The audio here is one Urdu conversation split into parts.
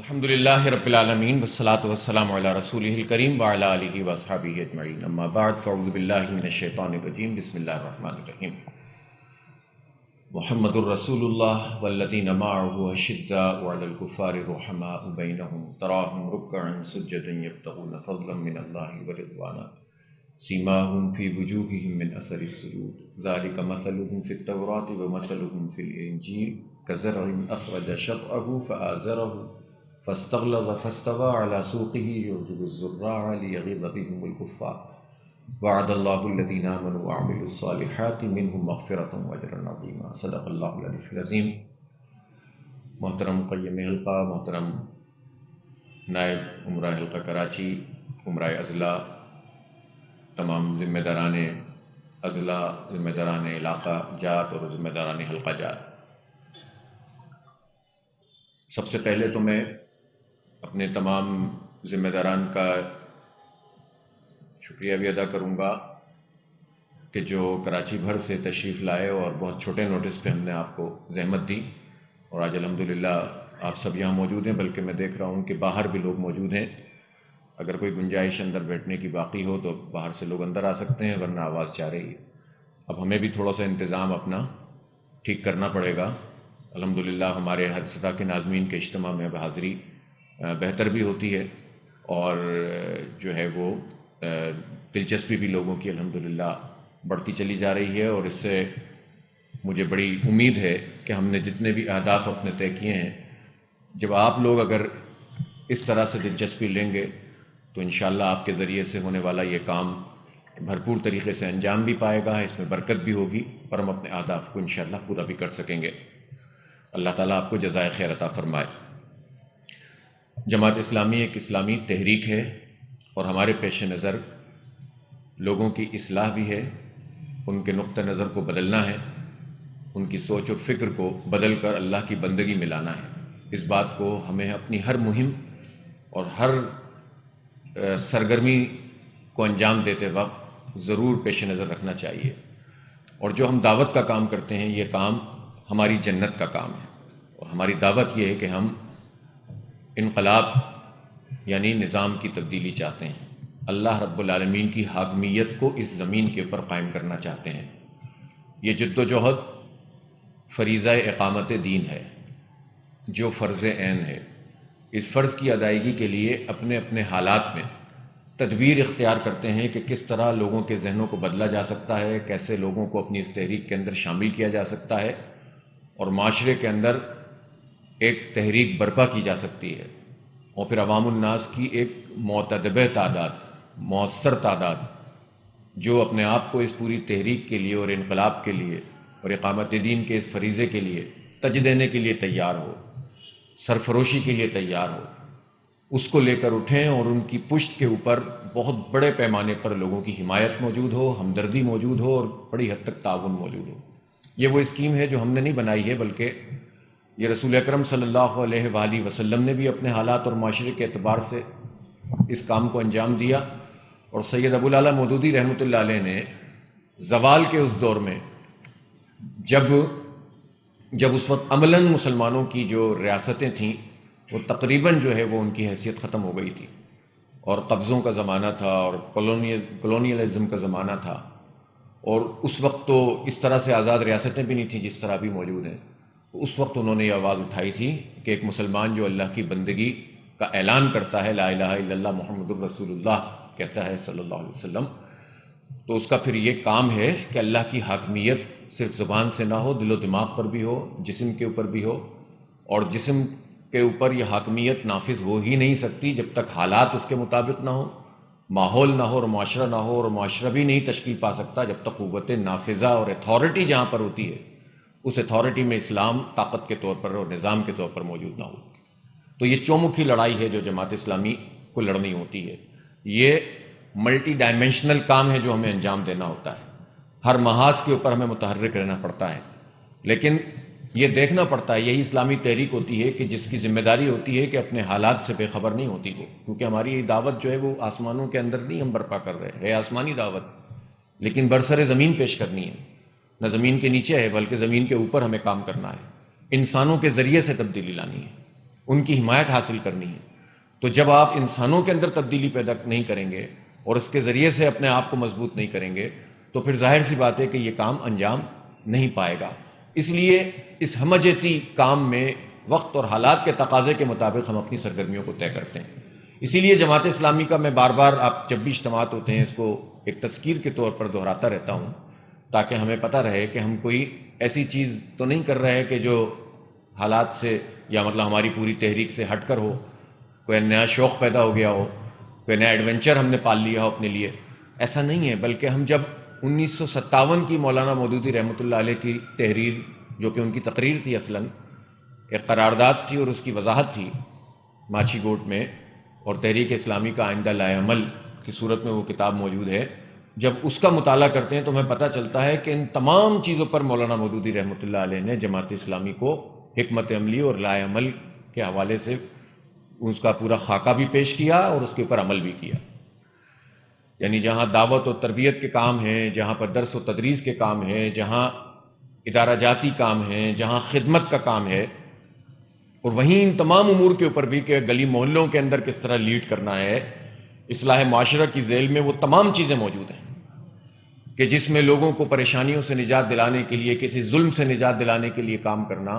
الحمدللہ رب العالمین والصلاة والسلام علی رسولہ الکریم وعلی آلہ واصحابہ اجمعین، اما بعد فاعوذ باللہ من الشیطان الرجیم، بسم اللہ الرحمن الرحیم۔ محمد الرسول اللہ والذین معہ اشداء علی الکفار رحماء بینہم تراہم رکعا سجدا یبتغون فضلا من اللہ ورضوانا سیماہم فی وجوہہم من اثر السجود ذلک مثلہم فی التوراۃ ومثلہم فی الانجیل کزرع اخرج شطأہ فآزرہ فاستغلظ فاستوى على سوقه يعجب الزراع ليغيظ بهم الكفار وعد الله الذين آمنوا وعملوا الصالحات منهم مغفرة واجرا عظيما۔ صدق اللہ العلی العظیم۔ محترم مقیم حلقہ، محترم نائب عمرہ حلقہ کراچی، عمرہ اضلاع، تمام ذمہ داران اضلاع، ذمہ داران علاقہ جات اور ذمہ داران حلقہ جات، سب سے پہلے تو میں اپنے تمام ذمہ داران کا شکریہ بھی ادا کروں گا کہ جو کراچی بھر سے تشریف لائے اور بہت چھوٹے نوٹس پہ ہم نے آپ کو زحمت دی، اور آج الحمدللہ آپ سب یہاں موجود ہیں، بلکہ میں دیکھ رہا ہوں کہ باہر بھی لوگ موجود ہیں۔ اگر کوئی گنجائش اندر بیٹھنے کی باقی ہو تو باہر سے لوگ اندر آ سکتے ہیں، ورنہ آواز جا رہی ہے۔ اب ہمیں بھی تھوڑا سا انتظام اپنا ٹھیک کرنا پڑے گا۔ الحمدللہ ہمارے ہر سطح کے ناظمین کے اجتماع میں حاضری بہتر بھی ہوتی ہے، اور جو ہے وہ دلچسپی بھی لوگوں کی الحمدللہ بڑھتی چلی جا رہی ہے، اور اس سے مجھے بڑی امید ہے کہ ہم نے جتنے بھی اہداف اپنے طے کیے ہیں، جب آپ لوگ اگر اس طرح سے دلچسپی لیں گے تو انشاءاللہ آپ کے ذریعے سے ہونے والا یہ کام بھرپور طریقے سے انجام بھی پائے گا، اس میں برکت بھی ہوگی، اور ہم اپنے اہداف کو انشاءاللہ پورا بھی کر سکیں گے۔ اللہ تعالیٰ آپ کو جزائے خیر عطا فرمائے۔ جماعت اسلامی ایک اسلامی تحریک ہے، اور ہمارے پیش نظر لوگوں کی اصلاح بھی ہے، ان کے نقطہ نظر کو بدلنا ہے، ان کی سوچ اور فکر کو بدل کر اللہ کی بندگی میں لانا ہے۔ اس بات کو ہمیں اپنی ہر مہم اور ہر سرگرمی کو انجام دیتے وقت ضرور پیش نظر رکھنا چاہیے، اور جو ہم دعوت کا کام کرتے ہیں، یہ کام ہماری جنت کا کام ہے، اور ہماری دعوت یہ ہے کہ ہم انقلاب یعنی نظام کی تبدیلی چاہتے ہیں، اللہ رب العالمین کی حاکمیت کو اس زمین کے اوپر قائم کرنا چاہتے ہیں۔ یہ جد و جہد فریضہ اقامت دین ہے، جو فرض عین ہے۔ اس فرض کی ادائیگی کے لیے اپنے اپنے حالات میں تدبیر اختیار کرتے ہیں کہ کس طرح لوگوں کے ذہنوں کو بدلا جا سکتا ہے، کیسے لوگوں کو اپنی اس تحریک کے اندر شامل کیا جا سکتا ہے، اور معاشرے کے اندر ایک تحریک برپا کی جا سکتی ہے، اور پھر عوام الناس کی ایک معتدبہ تعداد، مؤثر تعداد، جو اپنے آپ کو اس پوری تحریک کے لیے اور انقلاب کے لیے اور اقامت دین کے اس فریضے کے لیے تج دینے کے لیے تیار ہو، سرفروشی کے لیے تیار ہو، اس کو لے کر اٹھیں، اور ان کی پشت کے اوپر بہت بڑے پیمانے پر لوگوں کی حمایت موجود ہو، ہمدردی موجود ہو، اور بڑی حد تک تعاون موجود ہو۔ یہ وہ اسکیم ہے جو ہم نے نہیں بنائی ہے، بلکہ یہ رسول اکرم صلی اللہ علیہ وآلہ وسلم نے بھی اپنے حالات اور معاشرے کے اعتبار سے اس کام کو انجام دیا، اور سید ابوالعلا مودودی رحمۃ اللہ علیہ نے زوال کے اس دور میں جب اس وقت عملاً مسلمانوں کی جو ریاستیں تھیں وہ تقریباً جو ہے وہ ان کی حیثیت ختم ہو گئی تھی، اور قبضوں کا زمانہ تھا، اور کولونیلزم کا زمانہ تھا، اور اس وقت تو اس طرح سے آزاد ریاستیں بھی نہیں تھیں جس طرح بھی موجود ہیں۔ اس وقت انہوں نے یہ آواز اٹھائی تھی کہ ایک مسلمان جو اللہ کی بندگی کا اعلان کرتا ہے، لا الہ الا اللہ محمد الرسول اللہ کہتا ہے صلی اللہ علیہ وسلم، تو اس کا پھر یہ کام ہے کہ اللہ کی حاکمیت صرف زبان سے نہ ہو، دل و دماغ پر بھی ہو، جسم کے اوپر بھی ہو، اور جسم کے اوپر یہ حاکمیت نافذ ہو ہی نہیں سکتی جب تک حالات اس کے مطابق نہ ہو، ماحول نہ ہو، اور معاشرہ نہ ہو، اور معاشرہ بھی نہیں تشکیل پا سکتا جب تک قوت نافذہ اور اتھارٹی جہاں پر ہوتی ہے اس اتھارٹی میں اسلام طاقت کے طور پر اور نظام کے طور پر موجود نہ ہو۔ تو یہ چومکھی لڑائی ہے جو جماعت اسلامی کو لڑنی ہوتی ہے۔ یہ ملٹی ڈائمینشنل کام ہے جو ہمیں انجام دینا ہوتا ہے، ہر محاذ کے اوپر ہمیں متحرک رہنا پڑتا ہے، لیکن یہ دیکھنا پڑتا ہے، یہی اسلامی تحریک ہوتی ہے کہ جس کی ذمہ داری ہوتی ہے کہ اپنے حالات سے بے خبر نہیں ہوتی وہ، کیونکہ ہماری یہ دعوت جو ہے وہ آسمانوں کے اندر نہیں ہم برپا کر رہے ہیں، آسمانی دعوت، لیکن برسر زمین پیش کرنی ہے، نہ زمین کے نیچے ہے بلکہ زمین کے اوپر ہمیں کام کرنا ہے، انسانوں کے ذریعے سے تبدیلی لانی ہے، ان کی حمایت حاصل کرنی ہے. تو جب آپ انسانوں کے اندر تبدیلی پیدا نہیں کریں گے اور اس کے ذریعے سے اپنے آپ کو مضبوط نہیں کریں گے تو پھر ظاہر سی بات ہے کہ یہ کام انجام نہیں پائے گا. اس لیے اس ہمجیتی کام میں وقت اور حالات کے تقاضے کے مطابق ہم اپنی سرگرمیوں کو طے کرتے ہیں. اسی لیے جماعت اسلامی کا میں بار بار آپ جب بھی اجتماعات ہوتے ہیں اس کو ایک تذکیر کے طور پر دہراتا رہتا ہوں تاکہ ہمیں پتہ رہے کہ ہم کوئی ایسی چیز تو نہیں کر رہے کہ جو حالات سے یا مطلب ہماری پوری تحریک سے ہٹ کر ہو، کوئی نیا شوق پیدا ہو گیا ہو، کوئی نیا ایڈونچر ہم نے پال لیا ہو اپنے لیے. ایسا نہیں ہے، بلکہ ہم جب 1957 کی مولانا مودودی رحمۃ اللہ علیہ کی تحریر، جو کہ ان کی تقریر تھی، اصلاً ایک قرارداد تھی اور اس کی وضاحت تھی ماچھی گوٹ میں، اور تحریک اسلامی کا آئندہ لائے عمل کی صورت میں وہ کتاب موجود ہے. جب اس کا مطالعہ کرتے ہیں تو ہمیں پتہ چلتا ہے کہ ان تمام چیزوں پر مولانا مودودی رحمۃ اللہ علیہ نے جماعت اسلامی کو حکمت عملی اور لائے عمل کے حوالے سے اس کا پورا خاکہ بھی پیش کیا اور اس کے اوپر عمل بھی کیا. یعنی جہاں دعوت و تربیت کے کام ہیں، جہاں پر درس و تدریس کے کام ہیں، جہاں ادارہ جاتی کام ہیں، جہاں خدمت کا کام ہے، اور وہیں ان تمام امور کے اوپر بھی کہ گلی محلوں کے اندر کس طرح لیڈ کرنا ہے، اصلاح معاشرہ کی ذیل میں وہ تمام چیزیں موجود ہیں کہ جس میں لوگوں کو پریشانیوں سے نجات دلانے کے لیے، کسی ظلم سے نجات دلانے کے لیے کام کرنا.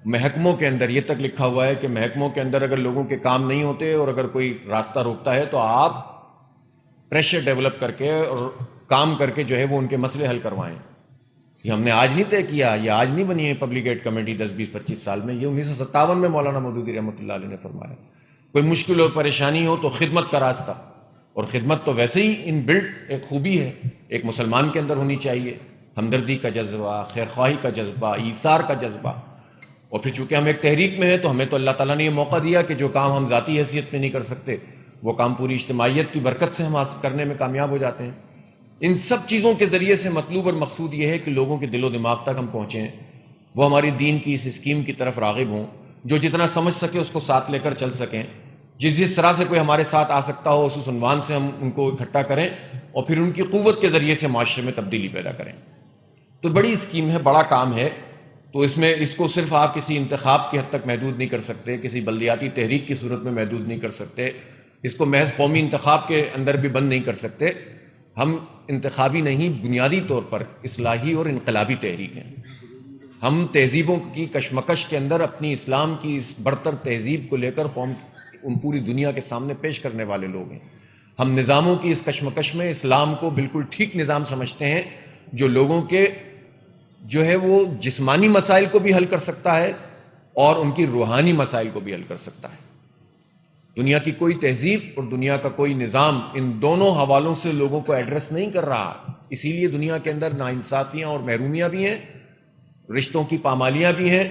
محکموں کے اندر یہ تک لکھا ہوا ہے کہ محکموں کے اندر اگر لوگوں کے کام نہیں ہوتے اور اگر کوئی راستہ روکتا ہے تو آپ پریشر ڈیولپ کر کے اور کام کر کے جو ہے وہ ان کے مسئلے حل کروائیں. یہ ہم نے آج نہیں طے کیا، یہ آج نہیں بنی ہے پبلک ایڈ کمیٹی 10 20 25 سال میں، یہ 1957 میں مولانا مودودی رحمۃ اللہ علیہ نے فرمایا. کوئی مشکل اور پریشانی ہو تو خدمت کا راستہ، اور خدمت تو ویسے ہی ان بلڈ ایک خوبی ہے، ایک مسلمان کے اندر ہونی چاہیے، ہمدردی کا جذبہ، خیر خواہی کا جذبہ، ایثار کا جذبہ. اور پھر چونکہ ہم ایک تحریک میں ہیں تو ہمیں تو اللہ تعالیٰ نے یہ موقع دیا کہ جو کام ہم ذاتی حیثیت میں نہیں کر سکتے وہ کام پوری اجتماعیت کی برکت سے ہم کرنے میں کامیاب ہو جاتے ہیں. ان سب چیزوں کے ذریعے سے مطلوب اور مقصود یہ ہے کہ لوگوں کے دل و دماغ تک ہم پہنچیں، وہ ہماری دین کی اس اسکیم کی طرف راغب ہوں، جو جتنا سمجھ سکے اس کو ساتھ لے کر چل سکیں. جس طرح سے کوئی ہمارے ساتھ آ سکتا ہو اس عنوان سے ہم ان کو اکٹھا کریں اور پھر ان کی قوت کے ذریعے سے معاشرے میں تبدیلی پیدا کریں. تو بڑی اسکیم ہے، بڑا کام ہے. تو اس کو صرف آپ کسی انتخاب کی حد تک محدود نہیں کر سکتے، کسی بلدیاتی تحریک کی صورت میں محدود نہیں کر سکتے، اس کو محض قومی انتخاب کے اندر بھی بند نہیں کر سکتے. ہم انتخابی نہیں، بنیادی طور پر اصلاحی اور انقلابی تحریک ہیں. ہم تہذیبوں کی کشمکش کے اندر اپنی اسلام کی اس برتر تہذیب کو لے کر قوم پوری دنیا کے سامنے پیش کرنے والے لوگ ہیں. ہم نظاموں کی اس کشمکش میں اسلام کو بالکل ٹھیک نظام سمجھتے ہیں جو لوگوں کے جو ہے وہ جسمانی مسائل کو بھی حل کر سکتا ہے اور ان کی روحانی مسائل کو بھی حل کر سکتا ہے. دنیا کی کوئی تہذیب اور دنیا کا کوئی نظام ان دونوں حوالوں سے لوگوں کو ایڈریس نہیں کر رہا. اسی لیے دنیا کے اندر ناانصافیاں اور محرومیاں بھی ہیں، رشتوں کی پامالیاں بھی ہیں،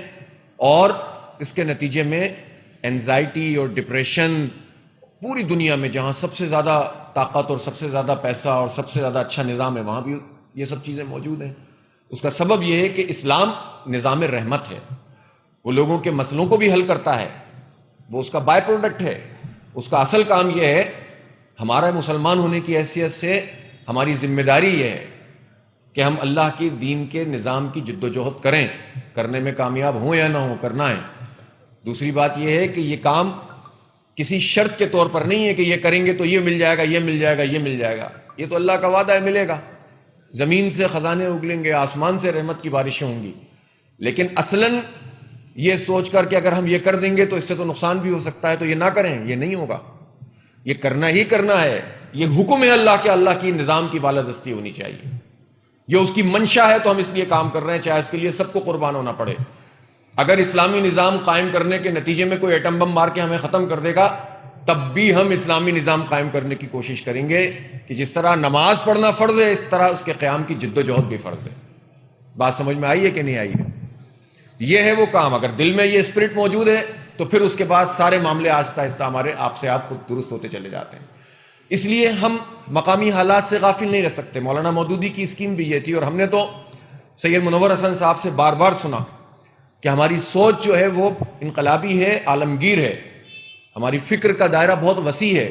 اور اس کے نتیجے میں اینزائٹی اور ڈپریشن پوری دنیا میں جہاں سب سے زیادہ طاقت اور سب سے زیادہ پیسہ اور سب سے زیادہ اچھا نظام ہے وہاں بھی یہ سب چیزیں موجود ہیں. اس کا سبب یہ ہے کہ اسلام نظام رحمت ہے، وہ لوگوں کے مسئلوں کو بھی حل کرتا ہے، وہ اس کا بائی پروڈکٹ ہے. اس کا اصل کام یہ ہے، ہمارا مسلمان ہونے کی حیثیت سے ہماری ذمہ داری یہ ہے کہ ہم اللہ کی دین کے نظام کی جد و جہد کریں، کرنے میں کامیاب ہوں یا نہ ہوں، کرنا ہے. دوسری بات یہ ہے کہ یہ کام کسی شرط کے طور پر نہیں ہے کہ یہ کریں گے تو یہ مل جائے گا، یہ مل جائے گا، یہ مل جائے گا. یہ تو اللہ کا وعدہ ہے، ملے گا. زمین سے خزانے اگلیں گے، آسمان سے رحمت کی بارشیں ہوں گی. لیکن اصلاً یہ سوچ کر کہ اگر ہم یہ کر دیں گے تو اس سے تو نقصان بھی ہو سکتا ہے تو یہ نہ کریں، یہ نہیں ہوگا. یہ کرنا ہی کرنا ہے. یہ حکم ہے اللہ کے، اللہ کی نظام کی بالادستی ہونی چاہیے. یہ اس کی منشا ہے تو ہم اس لیے کام کر رہے ہیں، چاہے اس کے لیے سب کو قربان ہونا پڑے. اگر اسلامی نظام قائم کرنے کے نتیجے میں کوئی ایٹم بم مار کے ہمیں ختم کر دے گا تب بھی ہم اسلامی نظام قائم کرنے کی کوشش کریں گے کہ جس طرح نماز پڑھنا فرض ہے اس طرح اس کے قیام کی جد و جہد بھی فرض ہے. بات سمجھ میں آئی ہے کہ نہیں آئی ہے؟ یہ ہے وہ کام. اگر دل میں یہ اسپرٹ موجود ہے تو پھر اس کے بعد سارے معاملے آہستہ آہستہ ہمارے آپ سے آپ خود درست ہوتے چلے جاتے ہیں. اس لیے ہم مقامی حالات سے غافل نہیں رہ سکتے. مولانا مودودی کی اسکیم بھی یہ تھی، اور ہم نے تو سید منور حسن صاحب سے بار بار سنا کہ ہماری سوچ جو ہے وہ انقلابی ہے، عالمگیر ہے، ہماری فکر کا دائرہ بہت وسیع ہے،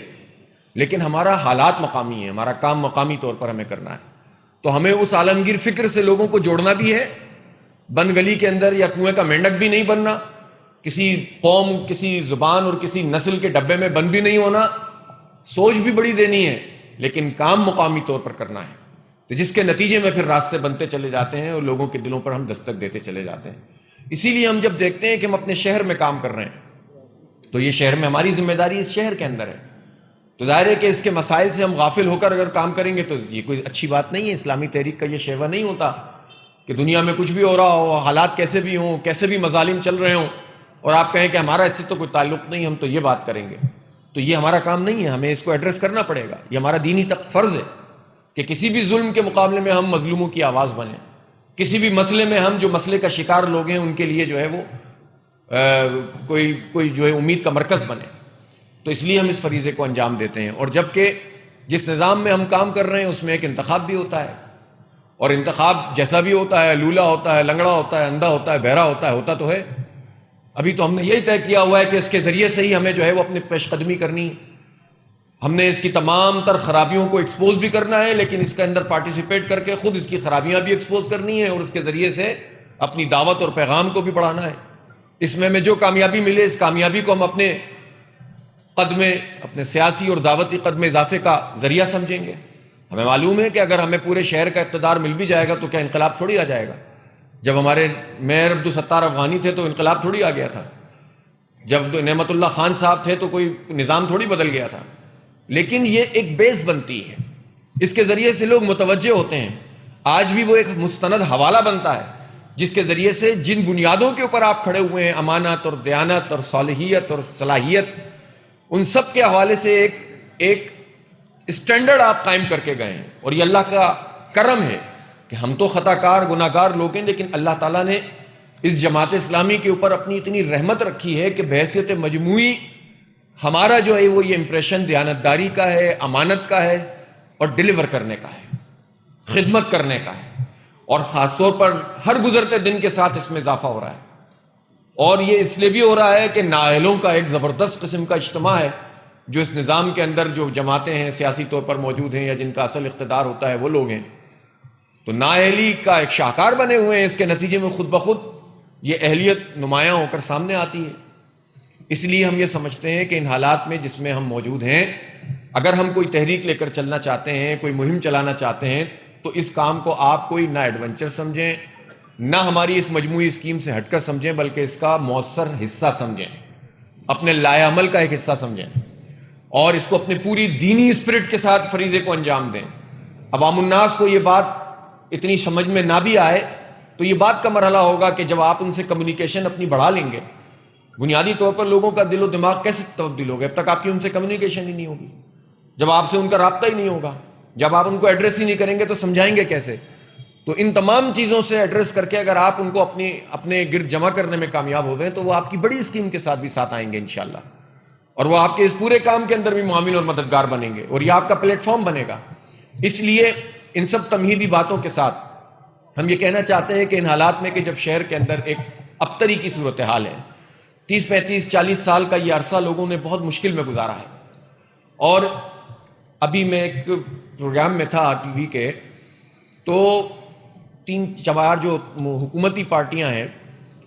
لیکن ہمارا حالات مقامی ہے، ہمارا کام مقامی طور پر ہمیں کرنا ہے. تو ہمیں اس عالمگیر فکر سے لوگوں کو جوڑنا بھی ہے. بند گلی کے اندر یا کنویں کا مینڈک بھی نہیں بننا کسی قوم, کسی زبان اور کسی نسل کے ڈبے میں بند بھی نہیں ہونا, سوچ بھی بڑی دینی ہے, لیکن کام مقامی طور پر کرنا ہے, تو جس کے نتیجے میں پھر راستے بنتے چلے جاتے ہیں اور لوگوں کے دلوں پر ہم دستک دیتے چلے جاتے ہیں. اسی لیے ہم جب دیکھتے ہیں کہ ہم اپنے شہر میں کام کر رہے ہیں تو یہ شہر میں ہماری ذمہ داری اس شہر کے اندر ہے, تو ظاہر ہے کہ اس کے مسائل سے ہم غافل ہو کر اگر کام کریں گے تو یہ کوئی اچھی بات نہیں ہے. اسلامی تحریک کا یہ شیوا نہیں ہوتا کہ دنیا میں کچھ بھی ہو رہا ہو, حالات کیسے بھی ہوں, کیسے بھی مظالم چل رہے ہوں, اور آپ کہیں کہ ہمارا اس سے تو کوئی تعلق نہیں, ہم تو یہ بات کریں گے. تو یہ ہمارا کام نہیں ہے, ہمیں اس کو ایڈریس کرنا پڑے گا. یہ ہمارا دینی فرض ہے کہ کسی بھی ظلم کے مقابلے میں ہم مظلوموں کی آواز بنیں, کسی بھی مسئلے میں ہم جو مسئلے کا شکار لوگ ہیں ان کے لیے جو ہے وہ کوئی جو ہے امید کا مرکز بنے. تو اس لیے ہم اس فریضے کو انجام دیتے ہیں. اور جبکہ جس نظام میں ہم کام کر رہے ہیں اس میں ایک انتخاب بھی ہوتا ہے, اور انتخاب جیسا بھی ہوتا ہے, لولا ہوتا ہے, لنگڑا ہوتا ہے, اندھا ہوتا ہے, بہرا ہوتا ہے, ہوتا تو ہے. ابھی تو ہم نے یہی طے کیا ہوا ہے کہ اس کے ذریعے سے ہی ہمیں جو ہے وہ اپنی پیش قدمی کرنی ہے. ہم نے اس کی تمام تر خرابیوں کو ایکسپوز بھی کرنا ہے, لیکن اس کے اندر پارٹیسپیٹ کر کے خود اس کی خرابیاں بھی ایکسپوز کرنی ہے, اور اس کے ذریعے سے اپنی دعوت اور پیغام کو بھی بڑھانا ہے. اس میں ہمیں جو کامیابی ملے اس کامیابی کو ہم اپنے قدمے, اپنے سیاسی اور دعوتی قدمے اضافے کا ذریعہ سمجھیں گے. ہمیں معلوم ہے کہ اگر ہمیں پورے شہر کا اقتدار مل بھی جائے گا تو کیا انقلاب تھوڑی آ جائے گا. جب ہمارے میئر عبدالستار افغانی تھے تو انقلاب تھوڑی آ گیا تھا, جب نعمت اللہ خان صاحب تھے تو کوئی نظام تھوڑی بدل گیا تھا. لیکن یہ ایک بیس بنتی ہے, اس کے ذریعے سے لوگ متوجہ ہوتے ہیں. آج بھی وہ ایک مستند حوالہ بنتا ہے جس کے ذریعے سے جن بنیادوں کے اوپر آپ کھڑے ہوئے ہیں, امانت اور دیانت اور صالحیت اور صلاحیت, ان سب کے حوالے سے ایک اسٹینڈرڈ آپ قائم کر کے گئے ہیں. اور یہ اللہ کا کرم ہے کہ ہم تو خطا کار گناہ گار لوگ ہیں, لیکن اللہ تعالیٰ نے اس جماعت اسلامی کے اوپر اپنی اتنی رحمت رکھی ہے کہ بحیثیت مجموعی ہمارا جو ہے وہ یہ امپریشن دیانتداری کا ہے, امانت کا ہے, اور ڈیلیور کرنے کا ہے, خدمت کرنے کا ہے. اور خاص طور پر ہر گزرتے دن کے ساتھ اس میں اضافہ ہو رہا ہے. اور یہ اس لیے بھی ہو رہا ہے کہ نااہلوں کا ایک زبردست قسم کا اجتماع ہے جو اس نظام کے اندر جو جماعتیں ہیں سیاسی طور پر موجود ہیں یا جن کا اصل اقتدار ہوتا ہے وہ لوگ ہیں, تو نااہلی کا ایک شاہکار بنے ہوئے ہیں. اس کے نتیجے میں خود بخود یہ اہلیت نمایاں ہو کر سامنے آتی ہے. اس لیے ہم یہ سمجھتے ہیں کہ ان حالات میں جس میں ہم موجود ہیں, اگر ہم کوئی تحریک لے کر چلنا چاہتے ہیں, کوئی مہم چلانا چاہتے ہیں, تو اس کام کو آپ کوئی نہ ایڈونچر سمجھیں, نہ ہماری اس مجموعی اسکیم سے ہٹ کر سمجھیں, بلکہ اس کا مؤثر حصہ سمجھیں, اپنے لائے عمل کا ایک حصہ سمجھیں, اور اس کو اپنی پوری دینی اسپرٹ کے ساتھ فریضے کو انجام دیں. عوام الناس کو یہ بات اتنی سمجھ میں نہ بھی آئے تو یہ بات کا مرحلہ ہوگا کہ جب آپ ان سے کمیونیکیشن اپنی بڑھا لیں گے. بنیادی طور پر لوگوں کا دل و دماغ کیسے تبدیل ہوگا؟ اب تک آپ کی ان سے کمیونیکیشن ہی نہیں ہوگی, جب آپ سے ان کا رابطہ ہی نہیں ہوگا, جب آپ ان کو ایڈریس ہی نہیں کریں گے تو سمجھائیں گے کیسے؟ تو ان تمام چیزوں سے ایڈریس کر کے اگر آپ ان کو اپنے گرد جمع کرنے میں کامیاب ہو گئے تو وہ آپ کی بڑی اسکیم کے ساتھ بھی ساتھ آئیں گے انشاءاللہ, اور وہ آپ کے اس پورے کام کے اندر بھی معاون اور مددگار بنیں گے, اور یہ آپ کا پلیٹ فارم بنے گا. اس لیے ان سب تمہیدی باتوں کے ساتھ ہم یہ کہنا چاہتے ہیں کہ ان حالات میں کہ جب شہر کے اندر ایک ابتری کی صورتحال ہے, 30 35 40 سال کا یہ عرصہ لوگوں نے بہت مشکل میں گزارا ہے. اور ابھی میں ایک پروگرام میں تھا ٹی وی کے, تو 3-4 جو حکومتی پارٹیاں ہیں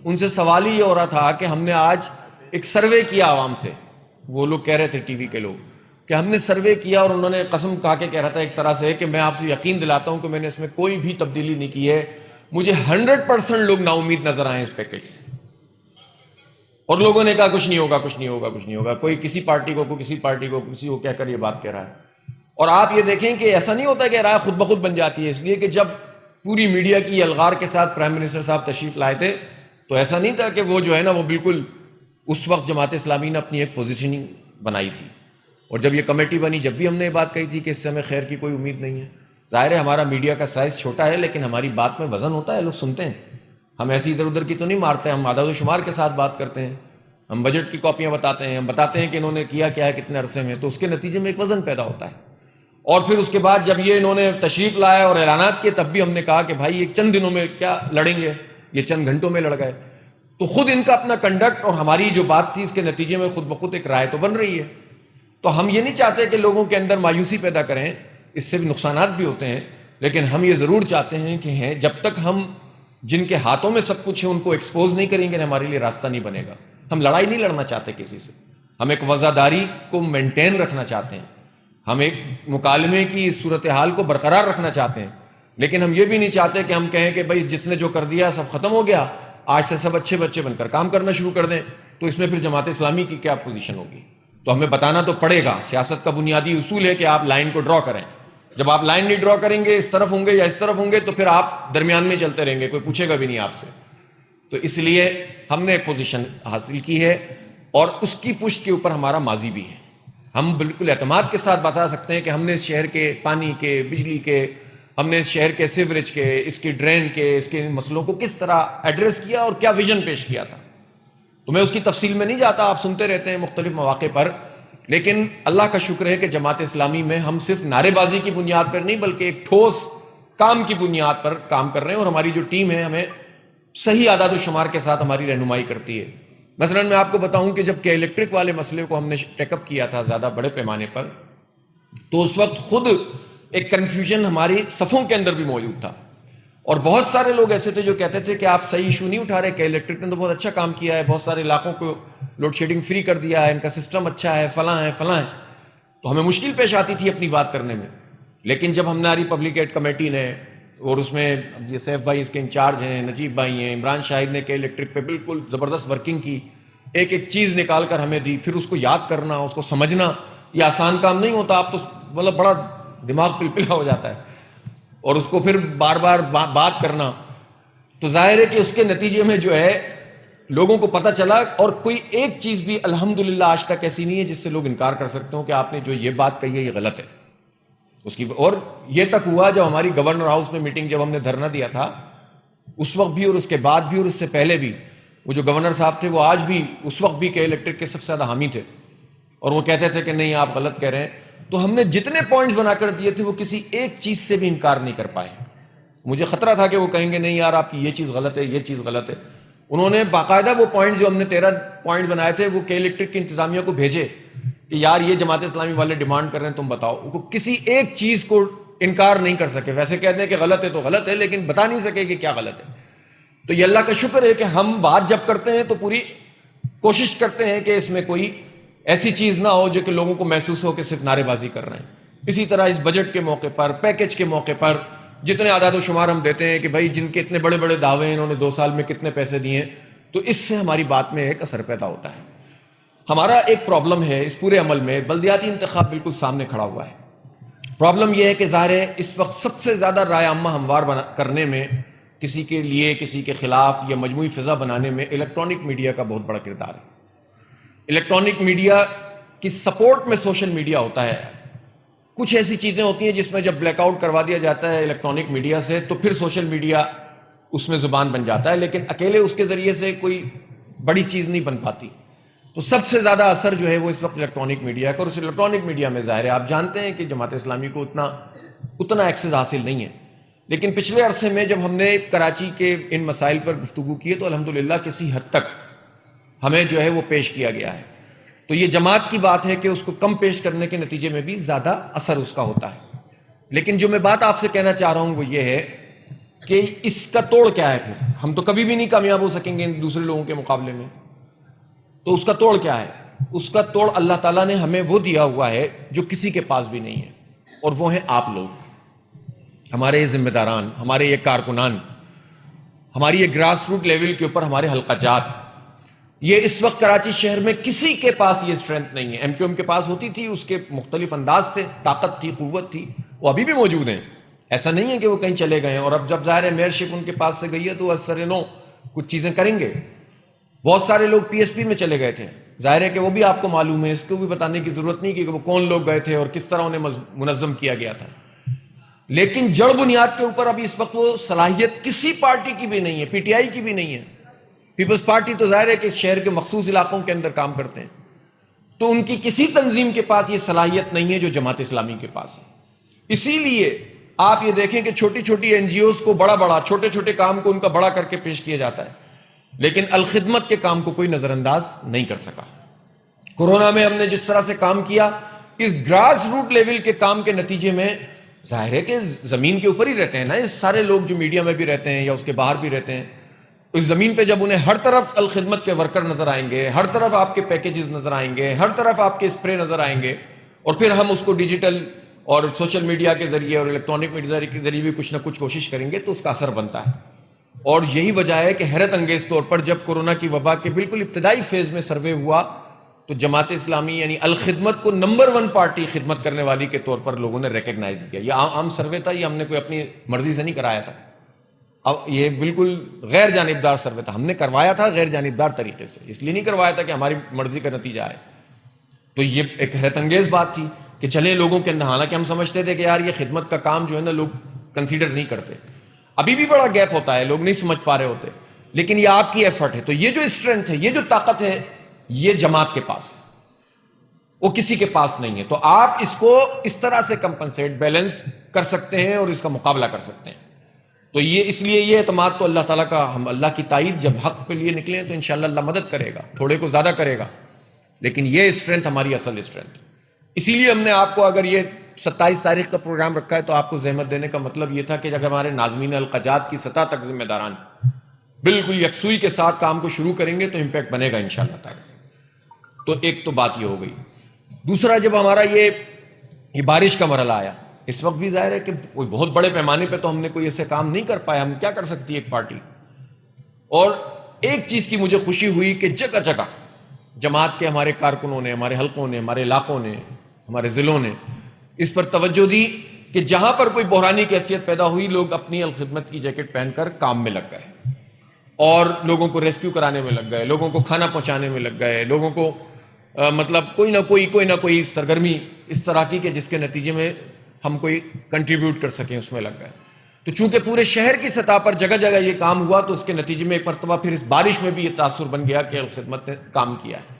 ان سے سوال ہی یہ ہو رہا تھا کہ ہم نے آج ایک سروے کیا عوام سے. وہ لوگ کہہ رہے تھے ٹی وی کے لوگ کہ ہم نے سروے کیا, اور انہوں نے قسم کھا کے کہہ رہا تھا ایک طرح سے کہ میں آپ سے یقین دلاتا ہوں کہ میں نے اس میں کوئی بھی تبدیلی نہیں کی ہے, مجھے 100% لوگ نا امید نظر آئے اس پیکیج سے. اور لوگوں نے کہا کچھ نہیں ہوگا, کچھ نہیں ہوگا, کچھ نہیں ہوگا, کوئی کسی پارٹی کو کسی کو کہہ کر یہ بات کہہ رہا ہے. اور آپ یہ دیکھیں کہ ایسا نہیں ہوتا کہ رائے خود بخود بن جاتی ہے, اس لیے کہ جب پوری میڈیا کی الغار کے ساتھ پرائم منسٹر صاحب تشریف لائے تھے تو ایسا نہیں تھا کہ وہ جو ہے نا وہ بالکل اس وقت جماعت اسلامی نے اپنی ایک پوزیشننگ بنائی تھی. اور جب یہ کمیٹی بنی, جب بھی ہم نے یہ بات کہی تھی کہ اس سے ہمیں خیر کی کوئی امید نہیں ہے. ظاہر ہے ہمارا میڈیا کا سائز چھوٹا ہے, لیکن ہماری بات میں وزن ہوتا ہے, لوگ سنتے ہیں. ہم ایسی ادھر ادھر کی تو نہیں مارتے, ہم اعداد و شمار کے ساتھ بات کرتے ہیں, ہم بجٹ کی کاپیاں بتاتے ہیں, ہم بتاتے ہیں کہ انہوں نے کیا کیا ہے کتنے عرصے میں, تو اس کے نتیجے میں ایک وزن پیدا ہوتا ہے. اور پھر اس کے بعد جب یہ انہوں نے تشریف لایا اور اعلانات کیے, تب بھی ہم نے کہا کہ بھائی یہ چند دنوں میں کیا لڑیں گے, یہ چند گھنٹوں میں لڑ گئے. تو خود ان کا اپنا کنڈکٹ اور ہماری جو بات تھی اس کے نتیجے میں خود بخود ایک رائے تو بن رہی ہے. تو ہم یہ نہیں چاہتے کہ لوگوں کے اندر مایوسی پیدا کریں, اس سے بھی نقصانات بھی ہوتے ہیں, لیکن ہم یہ ضرور چاہتے ہیں کہ جب تک ہم جن کے ہاتھوں میں سب کچھ ہے ان کو ایکسپوز نہیں کریں گے ہمارے لیے راستہ نہیں بنے گا. ہم لڑائی نہیں لڑنا چاہتے کسی سے، ہم ایک وفاداری کو مینٹین رکھنا چاہتے ہیں، ہم ایک مکالمے کی صورتحال کو برقرار رکھنا چاہتے ہیں، لیکن ہم یہ بھی نہیں چاہتے کہ ہم کہیں کہ بھائی جس نے جو کر دیا سب ختم ہو گیا، آج سے سب اچھے بچے بن کر کام کرنا شروع کر دیں. تو اس میں پھر جماعت اسلامی کی کیا پوزیشن ہوگی؟ تو ہمیں بتانا تو پڑے گا. سیاست کا بنیادی اصول ہے کہ آپ لائن کو ڈرا کریں. جب آپ لائن نہیں ڈرا کریں گے، اس طرف ہوں گے یا اس طرف ہوں گے، تو پھر آپ درمیان میں چلتے رہیں گے، کوئی پوچھے گا بھی نہیں آپ سے. تو اس لیے ہم نے ایک پوزیشن حاصل کی ہے اور اس کی پشت کے اوپر ہمارا ماضی بھی ہے. ہم بالکل اعتماد کے ساتھ بتا سکتے ہیں کہ ہم نے اس شہر کے پانی کے، بجلی کے، ہم نے اس شہر کے سیوریج کے، اس کی ڈرین کے، اس کے مسئلوں کو کس طرح ایڈریس کیا اور کیا ویژن پیش کیا تھا. تو میں اس کی تفصیل میں نہیں جاتا، آپ سنتے رہتے ہیں مختلف مواقع پر. لیکن اللہ کا شکر ہے کہ جماعت اسلامی میں ہم صرف نعرے بازی کی بنیاد پر نہیں بلکہ ایک ٹھوس کام کی بنیاد پر کام کر رہے ہیں، اور ہماری جو ٹیم ہے ہمیں صحیح اعداد و شمار کے ساتھ ہماری رہنمائی کرتی ہے. مثلا میں آپ کو بتاؤں کہ جب کہ الیکٹرک والے مسئلے کو ہم نے ٹیک اپ کیا تھا زیادہ بڑے پیمانے پر، تو اس وقت خود ایک کنفیوژن ہماری صفوں کے اندر بھی موجود تھا، اور بہت سارے لوگ ایسے تھے جو کہتے تھے کہ آپ صحیح ایشو نہیں اٹھا رہے، کہ الیکٹرک نے تو بہت اچھا کام کیا ہے، بہت سارے علاقوں کو لوڈ شیڈنگ فری کر دیا ہے، ان کا سسٹم اچھا ہے، فلاں ہے فلاں ہے. تو ہمیں مشکل پیش آتی تھی اپنی بات کرنے میں. لیکن جب ہماری پبلک ایڈ کمیٹی نے، اور اس میں یہ سیف بھائی اس کے انچارج ہیں، نجیب بھائی ہیں، عمران شاہد نے کہ الیکٹرک پہ بالکل زبردست ورکنگ کی، ایک ایک چیز نکال کر ہمیں دی، پھر اس کو یاد کرنا، اس کو سمجھنا یہ آسان کام نہیں ہوتا. آپ تو مطلب بڑا دماغ پلپلا ہو جاتا ہے، اور اس کو پھر بار بار بات کرنا. تو ظاہر ہے کہ اس کے نتیجے میں جو ہے لوگوں کو پتہ چلا، اور کوئی ایک چیز بھی الحمدللہ آج تک ایسی نہیں ہے جس سے لوگ انکار کر سکتے ہوں کہ آپ نے جو یہ بات کہی ہے یہ غلط ہے اس کی. اور یہ تک ہوا جب ہماری گورنر ہاؤس میں میٹنگ، جب ہم نے دھرنا دیا تھا اس وقت بھی اور اس کے بعد بھی اور اس سے پہلے بھی، وہ جو گورنر صاحب تھے وہ آج بھی اس وقت بھی کہ الیکٹرک کے سب سے زیادہ حامی تھے، اور وہ کہتے تھے کہ نہیں آپ غلط کہہ رہے ہیں. تو ہم نے جتنے پوائنٹس بنا کر دیے تھے وہ کسی ایک چیز سے بھی انکار نہیں کر پائے. مجھے خطرہ تھا کہ وہ کہیں گے نہیں یار آپ کی یہ چیز غلط ہے، یہ چیز غلط ہے. انہوں نے باقاعدہ وہ پوائنٹ جو ہم نے 13 پوائنٹ بنائے تھے وہ کہ الیکٹرک کی انتظامیہ کو بھیجے کہ یار یہ جماعت اسلامی والے ڈیمانڈ کر رہے ہیں تم بتاؤ. وہ کسی ایک چیز کو انکار نہیں کر سکے. ویسے کہتے ہیں کہ غلط ہے تو غلط ہے، لیکن بتا نہیں سکے کہ کیا غلط ہے. تو یہ اللہ کا شکر ہے کہ ہم بات جب کرتے ہیں تو پوری کوشش کرتے ہیں کہ اس میں کوئی ایسی چیز نہ ہو جو کہ لوگوں کو محسوس ہو کہ صرف نعرے بازی کر رہے ہیں. اسی طرح اس بجٹ کے موقع پر، پیکج کے موقع پر جتنے اعداد و شمار ہم دیتے ہیں کہ بھائی جن کے اتنے بڑے بڑے دعوے ہیں انہوں نے 2 سال میں کتنے پیسے دیے ہیں، تو اس سے ہماری بات میں ایک اثر پیدا ہوتا ہے. ہمارا ایک پرابلم ہے اس پورے عمل میں، بلدیاتی انتخاب بالکل سامنے کھڑا ہوا ہے. پرابلم یہ ہے کہ ظاہر ہے اس وقت سب سے زیادہ رائے عامہ ہموار کرنے میں، کسی کے لیے کسی کے خلاف یا مجموعی فضا بنانے میں الیکٹرانک میڈیا کا بہت بڑا کردار ہے. الیکٹرانک میڈیا کی سپورٹ میں سوشل میڈیا ہوتا ہے. کچھ ایسی چیزیں ہوتی ہیں جس میں جب بلیک آؤٹ کروا دیا جاتا ہے الیکٹرانک میڈیا سے تو پھر سوشل میڈیا اس میں زبان بن جاتا ہے، لیکن اکیلے اس کے ذریعے سے کوئی بڑی چیز نہیں بن پاتی. تو سب سے زیادہ اثر جو ہے وہ اس وقت الیکٹرانک میڈیا کا، اور اس الیکٹرانک میڈیا میں ظاہر ہے آپ جانتے ہیں کہ جماعت اسلامی کو اتنا ایکسس حاصل نہیں ہے. لیکن پچھلے عرصے میں جب ہم نے کراچی کے ان مسائل پر گفتگو کی تو الحمدللہ کسی حد تک ہمیں جو ہے وہ پیش کیا گیا ہے. تو یہ جماعت کی بات ہے کہ اس کو کم پیش کرنے کے نتیجے میں بھی زیادہ اثر اس کا ہوتا ہے. لیکن جو میں بات آپ سے کہنا چاہ رہا ہوں وہ یہ ہے کہ اس کا توڑ کیا ہے. پھر ہم تو کبھی بھی نہیں کامیاب ہو سکیں گے دوسرے لوگوں کے مقابلے میں. تو اس کا توڑ کیا ہے؟ اس کا توڑ اللہ تعالیٰ نے ہمیں وہ دیا ہوا ہے جو کسی کے پاس بھی نہیں ہے، اور وہ ہیں آپ لوگ، ہمارے یہ ذمہ داران، ہمارے یہ کارکنان، ہماری یہ گراس روٹ لیول کے اوپر ہمارے حلقہ جات. یہ اس وقت کراچی شہر میں کسی کے پاس یہ اسٹرینتھ نہیں ہے. ایم کیو ایم کے پاس ہوتی تھی، اس کے مختلف انداز تھے، طاقت تھی، قوت تھی، وہ ابھی بھی موجود ہیں. ایسا نہیں ہے کہ وہ کہیں چلے گئے ہیں. اور اب جب ظاہر ہے میئرشپ ان کے پاس سے گئی ہے تو اثر نو کچھ چیزیں کریں گے. بہت سارے لوگ پی ایس پی میں چلے گئے تھے، ظاہر ہے کہ وہ بھی آپ کو معلوم ہے، اس کو بھی بتانے کی ضرورت نہیں کہ وہ کون لوگ گئے تھے اور کس طرح انہیں منظم کیا گیا تھا. لیکن جڑ بنیاد کے اوپر ابھی اس وقت وہ صلاحیت کسی پارٹی کی بھی نہیں ہے، پی ٹی آئی کی بھی نہیں ہے. پیپلز پارٹی تو ظاہر ہے کہ شہر کے مخصوص علاقوں کے اندر کام کرتے ہیں، تو ان کی کسی تنظیم کے پاس یہ صلاحیت نہیں ہے جو جماعت اسلامی کے پاس ہے. اسی لیے آپ یہ دیکھیں کہ چھوٹی چھوٹی این جی اوز کو بڑا، چھوٹے چھوٹے کام کو ان کا بڑا کر کے پیش کیا جاتا ہے، لیکن الخدمت کے کام کو کوئی نظر انداز نہیں کر سکا. کورونا میں ہم نے جس طرح سے کام کیا، اس گراس روٹ لیول کے کام کے نتیجے میں ظاہر ہے کہ زمین کے اوپر ہی رہتے ہیں نا یہ سارے لوگ جو میڈیا میں بھی رہتے ہیں یا اس کے باہر بھی رہتے ہیں. اس زمین پہ جب انہیں ہر طرف الخدمت کے ورکر نظر آئیں گے، ہر طرف آپ کے پیکیجز نظر آئیں گے، ہر طرف آپ کے اسپرے نظر آئیں گے، اور پھر ہم اس کو ڈیجیٹل اور سوشل میڈیا کے ذریعے اور الیکٹرانک میڈیا کے ذریعے بھی کچھ نہ کچھ کوشش کریں گے، تو اس کا اثر بنتا ہے۔ اور یہی وجہ ہے کہ حیرت انگیز طور پر جب کورونا کی وبا کے بالکل ابتدائی فیز میں سروے ہوا تو جماعت اسلامی یعنی الخدمت کو نمبر 1 پارٹی خدمت کرنے والی کے طور پر لوگوں نے ریکگنائز کیا۔ یہ عام سروے تھا، یہ ہم نے کوئی اپنی مرضی سے نہیں کرایا تھا، اب یہ بالکل غیر جانبدار سروے تھا، ہم نے کروایا تھا غیر جانبدار طریقے سے، اس لیے نہیں کروایا تھا کہ ہماری مرضی کا نتیجہ آئے۔ تو یہ ایک حیرت انگیز بات تھی کہ چلے لوگوں کے اندر، حالانکہ ہم سمجھتے تھے کہ یار یہ خدمت کا کام جو ہے نا لوگ کنسیڈر نہیں کرتے، ابھی بھی بڑا گیپ ہوتا ہے، لوگ نہیں سمجھ پا رہے ہوتے، لیکن یہ آپ کی ایفرٹ ہے۔ تو یہ جو اسٹرینتھ ہے، یہ جو طاقت ہے، یہ جماعت کے پاس ہے، وہ کسی کے پاس نہیں ہے۔ تو آپ اس کو اس طرح سے کمپنسیٹ بیلنس کر سکتے ہیں اور اس کا مقابلہ کر سکتے ہیں۔ تو یہ اس لیے یہ اعتماد تو اللہ تعالیٰ کا، ہم اللہ کی تائید جب حق پہ لیے نکلیں تو انشاءاللہ اللہ مدد کرے گا، تھوڑے کو زیادہ کرے گا، لیکن یہ اسٹرینتھ ہماری اصل اسٹرینتھ۔ اسی لیے ہم نے آپ کو اگر یہ 27 تاریخ کا پروگرام رکھا ہے تو آپ کو زحمت دینے کا مطلب یہ تھا کہ اگر ہمارے ناظمین القجات کی سطح تک ذمہ داران بالکل یکسوئی کے ساتھ کام کو شروع کریں گے تو امپیکٹ بنے گا انشاءاللہ تعالیٰ۔ تو ایک تو بات یہ ہو گئی۔ دوسرا، جب ہمارا یہ بارش کا مرحلہ آیا، اس وقت بھی ظاہر ہے کہ کوئی بہت بڑے پیمانے پہ تو ہم نے کوئی ایسے کام نہیں کر پائے، ہم کیا کر سکتی ہے ایک پارٹی۔ اور ایک چیز کی مجھے خوشی ہوئی کہ جگہ جگہ جماعت کے ہمارے کارکنوں نے، ہمارے حلقوں نے، ہمارے علاقوں نے، ہمارے ضلعوں نے اس پر توجہ دی کہ جہاں پر کوئی بحرانی کیفیت پیدا ہوئی، لوگ اپنی الخدمت کی جیکٹ پہن کر کام میں لگ گئے اور لوگوں کو ریسکیو کرانے میں لگ گئے، لوگوں کو کھانا پہنچانے میں لگ گئے، لوگوں کو مطلب کوئی نہ کوئی سرگرمی اس طرح کی کہ جس کے نتیجے میں ہم کوئی کنٹریبیوٹ کر سکیں، اس میں لگ گئے۔ تو چونکہ پورے شہر کی سطح پر جگہ جگہ یہ کام ہوا تو اس کے نتیجے میں ایک مرتبہ پھر اس بارش میں بھی یہ تاثر بن گیا کہ الخدمت نے کام کیا ہے۔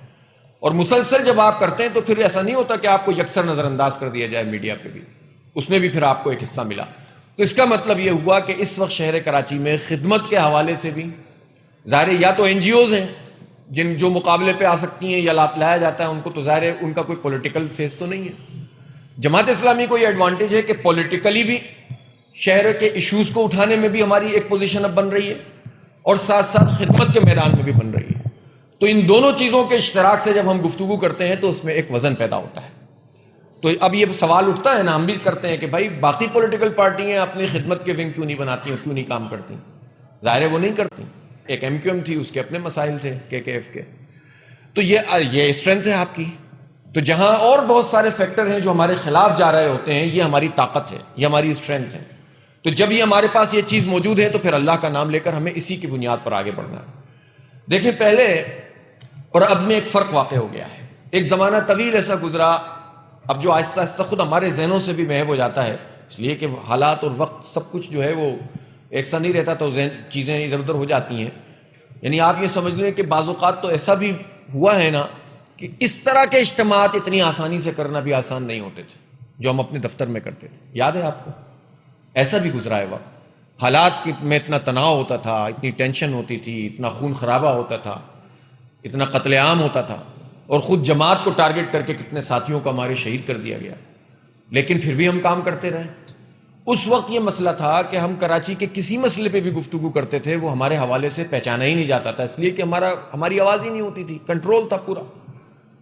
اور مسلسل جب آپ کرتے ہیں تو پھر ایسا نہیں ہوتا کہ آپ کو یکسر نظر انداز کر دیا جائے، میڈیا پہ بھی اس میں بھی پھر آپ کو ایک حصہ ملا۔ تو اس کا مطلب یہ ہوا کہ اس وقت شہر کراچی میں خدمت کے حوالے سے بھی ظاہر یا تو این جی اوز ہیں جو مقابلے پہ آ سکتی ہیں یا لایا جاتا ہے ان کو، تو ظاہر ہے ان کا کوئی پولیٹیکل فیس تو نہیں ہے۔ جماعت اسلامی کو یہ ایڈوانٹیج ہے کہ پولیٹیکلی بھی شہر کے ایشوز کو اٹھانے میں بھی ہماری ایک پوزیشن اب بن رہی ہے اور ساتھ ساتھ خدمت کے میدان میں بھی بن رہی ہے۔ تو ان دونوں چیزوں کے اشتراک سے جب ہم گفتگو کرتے ہیں تو اس میں ایک وزن پیدا ہوتا ہے۔ تو اب یہ سوال اٹھتا ہے نا، ہم بھی کرتے ہیں کہ بھائی باقی پولیٹیکل پارٹیاں اپنی خدمت کے ونگ کیوں نہیں بناتی اور کیوں نہیں کام کرتی؟ ظاہر ہے وہ نہیں کرتی۔ ایک ایم کیو ایم تھی، اس کے اپنے مسائل تھے کے ایف کے۔ تو یہ اسٹرینتھ ہے آپ کی۔ تو جہاں اور بہت سارے فیکٹر ہیں جو ہمارے خلاف جا رہے ہوتے ہیں، یہ ہماری طاقت ہے، یہ ہماری اسٹرینتھ ہے۔ تو جب یہ ہمارے پاس یہ چیز موجود ہے تو پھر اللہ کا نام لے کر ہمیں اسی کی بنیاد پر آگے بڑھنا ہے۔ دیکھیں، پہلے اور اب میں ایک فرق واقع ہو گیا ہے۔ ایک زمانہ طویل ایسا گزرا، اب جو آہستہ آہستہ خود ہمارے ذہنوں سے بھی محو ہو جاتا ہے، اس لیے کہ حالات اور وقت سب کچھ جو ہے وہ ایک سا نہیں رہتا، تو چیزیں ادھر ادھر ہو جاتی ہیں۔ یعنی آپ یہ سمجھ لیں کہ بعض اوقات تو ایسا بھی ہوا ہے نا کہ اس طرح کے اجتماعات اتنی آسانی سے کرنا بھی آسان نہیں ہوتے تھے جو ہم اپنے دفتر میں کرتے تھے۔ یاد ہے آپ کو؟ ایسا بھی گزرا ہے وقت، حالات میں اتنا تناؤ ہوتا تھا، اتنی ٹینشن ہوتی تھی، اتنا خون خرابہ ہوتا تھا، اتنا قتل عام ہوتا تھا، اور خود جماعت کو ٹارگٹ کر کے کتنے ساتھیوں کو ہمارے شہید کر دیا گیا، لیکن پھر بھی ہم کام کرتے رہے۔ اس وقت یہ مسئلہ تھا کہ ہم کراچی کے کسی مسئلے پہ بھی گفتگو کرتے تھے وہ ہمارے حوالے سے پہچانا ہی نہیں جاتا تھا، اس لیے کہ ہماری آواز ہی نہیں ہوتی تھی، کنٹرول تھا پورا،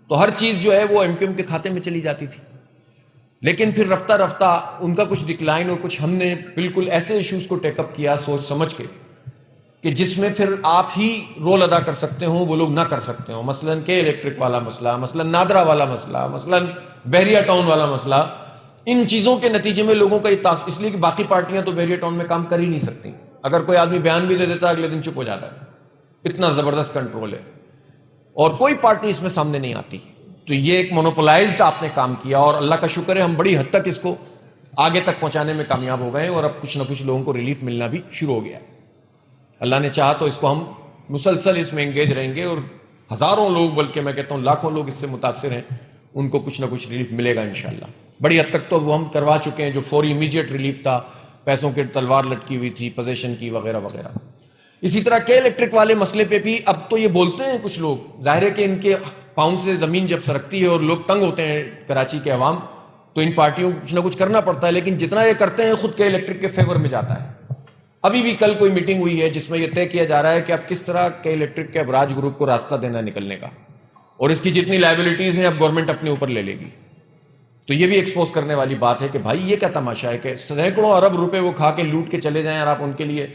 تو ہر چیز جو ہے وہ ایم کیو ایم کے کھاتے میں چلی جاتی تھی۔ لیکن پھر رفتہ رفتہ ان کا کچھ ڈکلائن اور کچھ ہم نے بالکل ایسے ایشوز کو ٹیک اپ کیا سوچ سمجھ کے کہ جس میں پھر آپ ہی رول ادا کر سکتے ہوں، وہ لوگ نہ کر سکتے ہوں۔ مثلاً کے الیکٹرک والا مسئلہ، مثلاً نادرا والا مسئلہ، مثلاً بحریہ ٹاؤن والا مسئلہ، ان چیزوں کے نتیجے میں لوگوں کا یہ تاثر، اس لیے کہ باقی پارٹیاں تو بحریہ ٹاؤن میں کام کر ہی نہیں سکتی، اگر کوئی آدمی بیان بھی دے دیتا ہے اگلے دن چپ ہو جاتا ہے، اتنا زبردست کنٹرول ہے، اور کوئی پارٹی اس میں سامنے نہیں آتی۔ تو یہ ایک مونوپولائزڈ آپ نے کام کیا، اور اللہ کا شکر ہے ہم بڑی حد تک اس کو آگے تک پہنچانے میں کامیاب ہو گئے ہیں، اور اب کچھ نہ کچھ لوگوں کو ریلیف ملنا بھی شروع ہو گیا ہے۔ اللہ نے چاہا تو اس کو ہم مسلسل اس میں انگیج رہیں گے، اور ہزاروں لوگ، بلکہ میں کہتا ہوں لاکھوں لوگ اس سے متاثر ہیں، ان کو کچھ نہ کچھ ریلیف ملے گا انشاءاللہ۔ بڑی حد تک تو وہ ہم کروا چکے ہیں، جو فوری امیڈیٹ ریلیف تھا، پیسوں کی تلوار لٹکی ہوئی تھی، پوزیشن کی وغیرہ وغیرہ۔ اسی طرح کے الیکٹرک والے مسئلے پہ بھی اب تو یہ بولتے ہیں کچھ لوگ، ظاہر ہے کہ ان کے پاؤں سے زمین جب سرکتی ہے اور لوگ تنگ ہوتے ہیں کراچی کے عوام، تو ان پارٹیوں کو کچھ نہ کچھ کرنا پڑتا ہے، لیکن جتنا یہ کرتے ہیں خود کے الیکٹرک کے فیور میں جاتا ہے۔ ابھی بھی کل کوئی میٹنگ ہوئی ہے جس میں یہ طے کیا جا رہا ہے کہ اب کس طرح کے الیکٹرک کے ابراج گروپ کو راستہ دینا نکلنے کا، اور اس کی جتنی لائبلٹیز ہیں اب گورنمنٹ اپنے اوپر لے لے گی. تو یہ بھی ایکسپوز کرنے والی بات ہے کہ بھائی یہ کیا تماشا ہے کہ سینکڑوں ارب روپے وہ کھا کے لوٹ کے چلے جائیں اور آپ ان کے لیے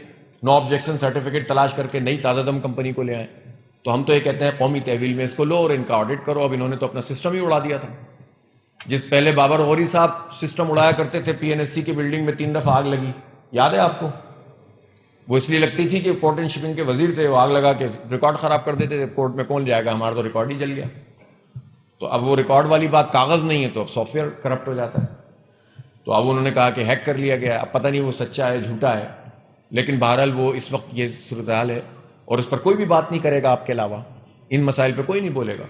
نو آبجیکشن سرٹیفکیٹ تلاش کر کے نئی تازہ دم کمپنی کو لے آئیں. تو ہم تو یہ کہتے ہیں قومی تحویل میں اس کو لو اور ان کا آڈٹ کرو. اب انہوں نے تو اپنا سسٹم ہی اڑا دیا تھا. جس پہلے بابر غوری صاحب سسٹم اڑایا کرتے تھے، پی این ایس سی کی بلڈنگ میں 3 دفعہ آگ لگی، یاد ہے آپ کو؟ وہ اس لیے لگتی تھی کہ پورٹ اینڈ شپنگ کے وزیر تھے، وہ آگ لگا کے ریکارڈ خراب کر دیتے تھے. کورٹ میں کون جائے گا، ہمارا تو ریکارڈ ہی جل گیا. تو اب وہ ریکارڈ والی بات کاغذ نہیں ہے تو اب سافٹ ویئر کرپٹ ہو جاتا ہے. تو اب انہوں نے کہا کہ ہیک کر لیا گیا. اب پتہ نہیں وہ سچا ہے جھوٹا ہے، لیکن بہرحال وہ اس وقت یہ صورتحال ہے اور اس پر کوئی بھی بات نہیں کرے گا آپ کے علاوہ. ان مسائل پہ کوئی نہیں بولے گا.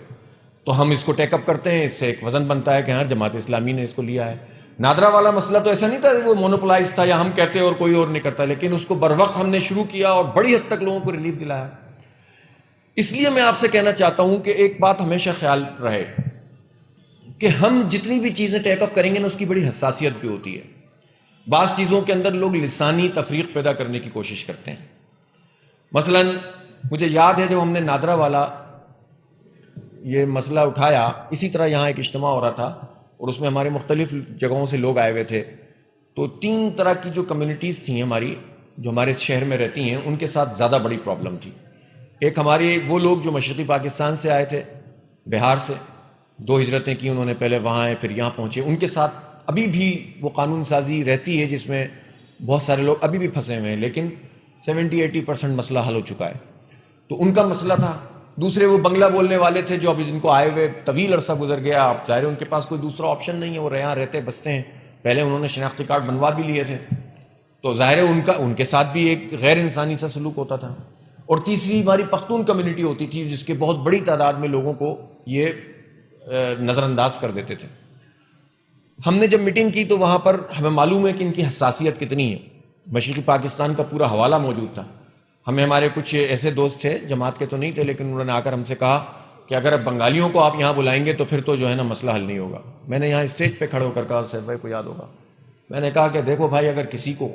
تو ہم اس کو ٹیک اپ کرتے ہیں. اس سے ایک وزن بنتا ہے کہ ہاں جماعت اسلامی نے اس کو لیا ہے. نادرا والا مسئلہ تو ایسا نہیں تھا وہ مونوپولائز تھا یا ہم کہتے اور کوئی اور نہیں کرتا، لیکن اس کو بر وقت ہم نے شروع کیا اور بڑی حد تک لوگوں کو ریلیف دلایا. اس لیے میں آپ سے کہنا چاہتا ہوں کہ ایک بات ہمیشہ خیال رہے کہ ہم جتنی بھی چیزیں ٹیک اپ کریں گے نا اس کی بڑی حساسیت بھی ہوتی ہے. بعض چیزوں کے اندر لوگ لسانی تفریق پیدا کرنے کی کوشش کرتے ہیں. مثلا مجھے یاد ہے جب ہم نے نادرا والا یہ مسئلہ اٹھایا، اسی طرح یہاں ایک اجتماع ہو رہا تھا اور اس میں ہمارے مختلف جگہوں سے لوگ آئے ہوئے تھے. تو 3 طرح کی جو کمیونٹیز تھیں ہماری جو ہمارے شہر میں رہتی ہیں، ان کے ساتھ زیادہ بڑی پرابلم تھی. ایک ہمارے وہ لوگ جو مشرقی پاکستان سے آئے تھے، بہار سے 2 ہجرتیں کی انہوں نے، پہلے وہاں آئے پھر یہاں پہنچے. ان کے ساتھ ابھی بھی وہ قانون سازی رہتی ہے جس میں بہت سارے لوگ ابھی بھی پھنسے ہوئے ہیں، لیکن 70-80% مسئلہ حل ہو چکا ہے. تو ان کا مسئلہ تھا. دوسرے وہ بنگلہ بولنے والے تھے جو ابھی جن کو آئے ہوئے طویل عرصہ گزر گیا. اب ظاہر ہے ان کے پاس کوئی دوسرا آپشن نہیں ہے، وہ یہاں رہتے بستے ہیں. پہلے انہوں نے شناختی کارڈ بنوا بھی لیے تھے، تو ظاہر ہے ان کے ساتھ بھی ایک غیر انسانی سا سلوک ہوتا تھا. اور تیسری ہماری پختون کمیونٹی ہوتی تھی جس کے بہت بڑی تعداد میں لوگوں کو یہ نظر انداز کر دیتے تھے. ہم نے جب میٹنگ کی تو وہاں پر ہمیں معلوم ہے کہ ان کی حساسیت کتنی ہے. مشرقی پاکستان کا پورا حوالہ موجود تھا. ہمیں ہمارے کچھ ایسے دوست تھے، جماعت کے تو نہیں تھے، لیکن انہوں نے آ کر ہم سے کہا کہ اگر اب بنگالیوں کو آپ یہاں بلائیں گے تو پھر تو جو ہے نا مسئلہ حل نہیں ہوگا. میں نے یہاں اسٹیج پہ کھڑے ہو کر کہا، سید بھائی کو یاد ہوگا، میں نے کہا کہ دیکھو بھائی، اگر کسی کو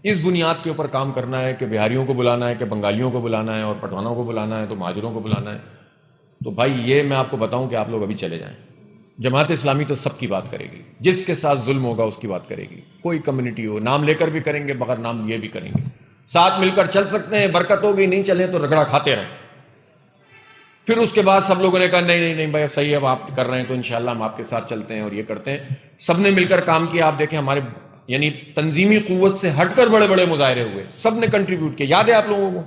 اس بنیاد کے اوپر کام کرنا ہے کہ بہاریوں کو بلانا ہے کہ بنگالیوں کو بلانا ہے اور پٹھانوں کو بلانا ہے تو مہاجروں کو بلانا ہے، تو بھائی یہ میں آپ کو بتاؤں کہ آپ لوگ ابھی چلے جائیں. جماعت اسلامی تو سب کی بات کرے گی، جس کے ساتھ ظلم ہوگا اس کی بات کرے گی. کوئی کمیونٹی ہو، نام لے کر بھی کریں گے، بغیر نام لیے بھی کریں گے. ساتھ مل کر چل سکتے ہیں، برکت ہوگی، نہیں چلیں تو رگڑا کھاتے رہیں. پھر اس کے بعد سب لوگوں نے کہا نہیں بھائی صحیح ہے، اب آپ کر رہے ہیں تو انشاءاللہ ہم آپ کے ساتھ چلتے ہیں اور یہ کرتے ہیں. سب نے مل کر کام کیا. آپ دیکھیں ہمارے یعنی تنظیمی قوت سے ہٹ کر بڑے بڑے مظاہرے ہوئے، سب نے کنٹریبیوٹ کیا، یاد ہے آپ لوگوں کو،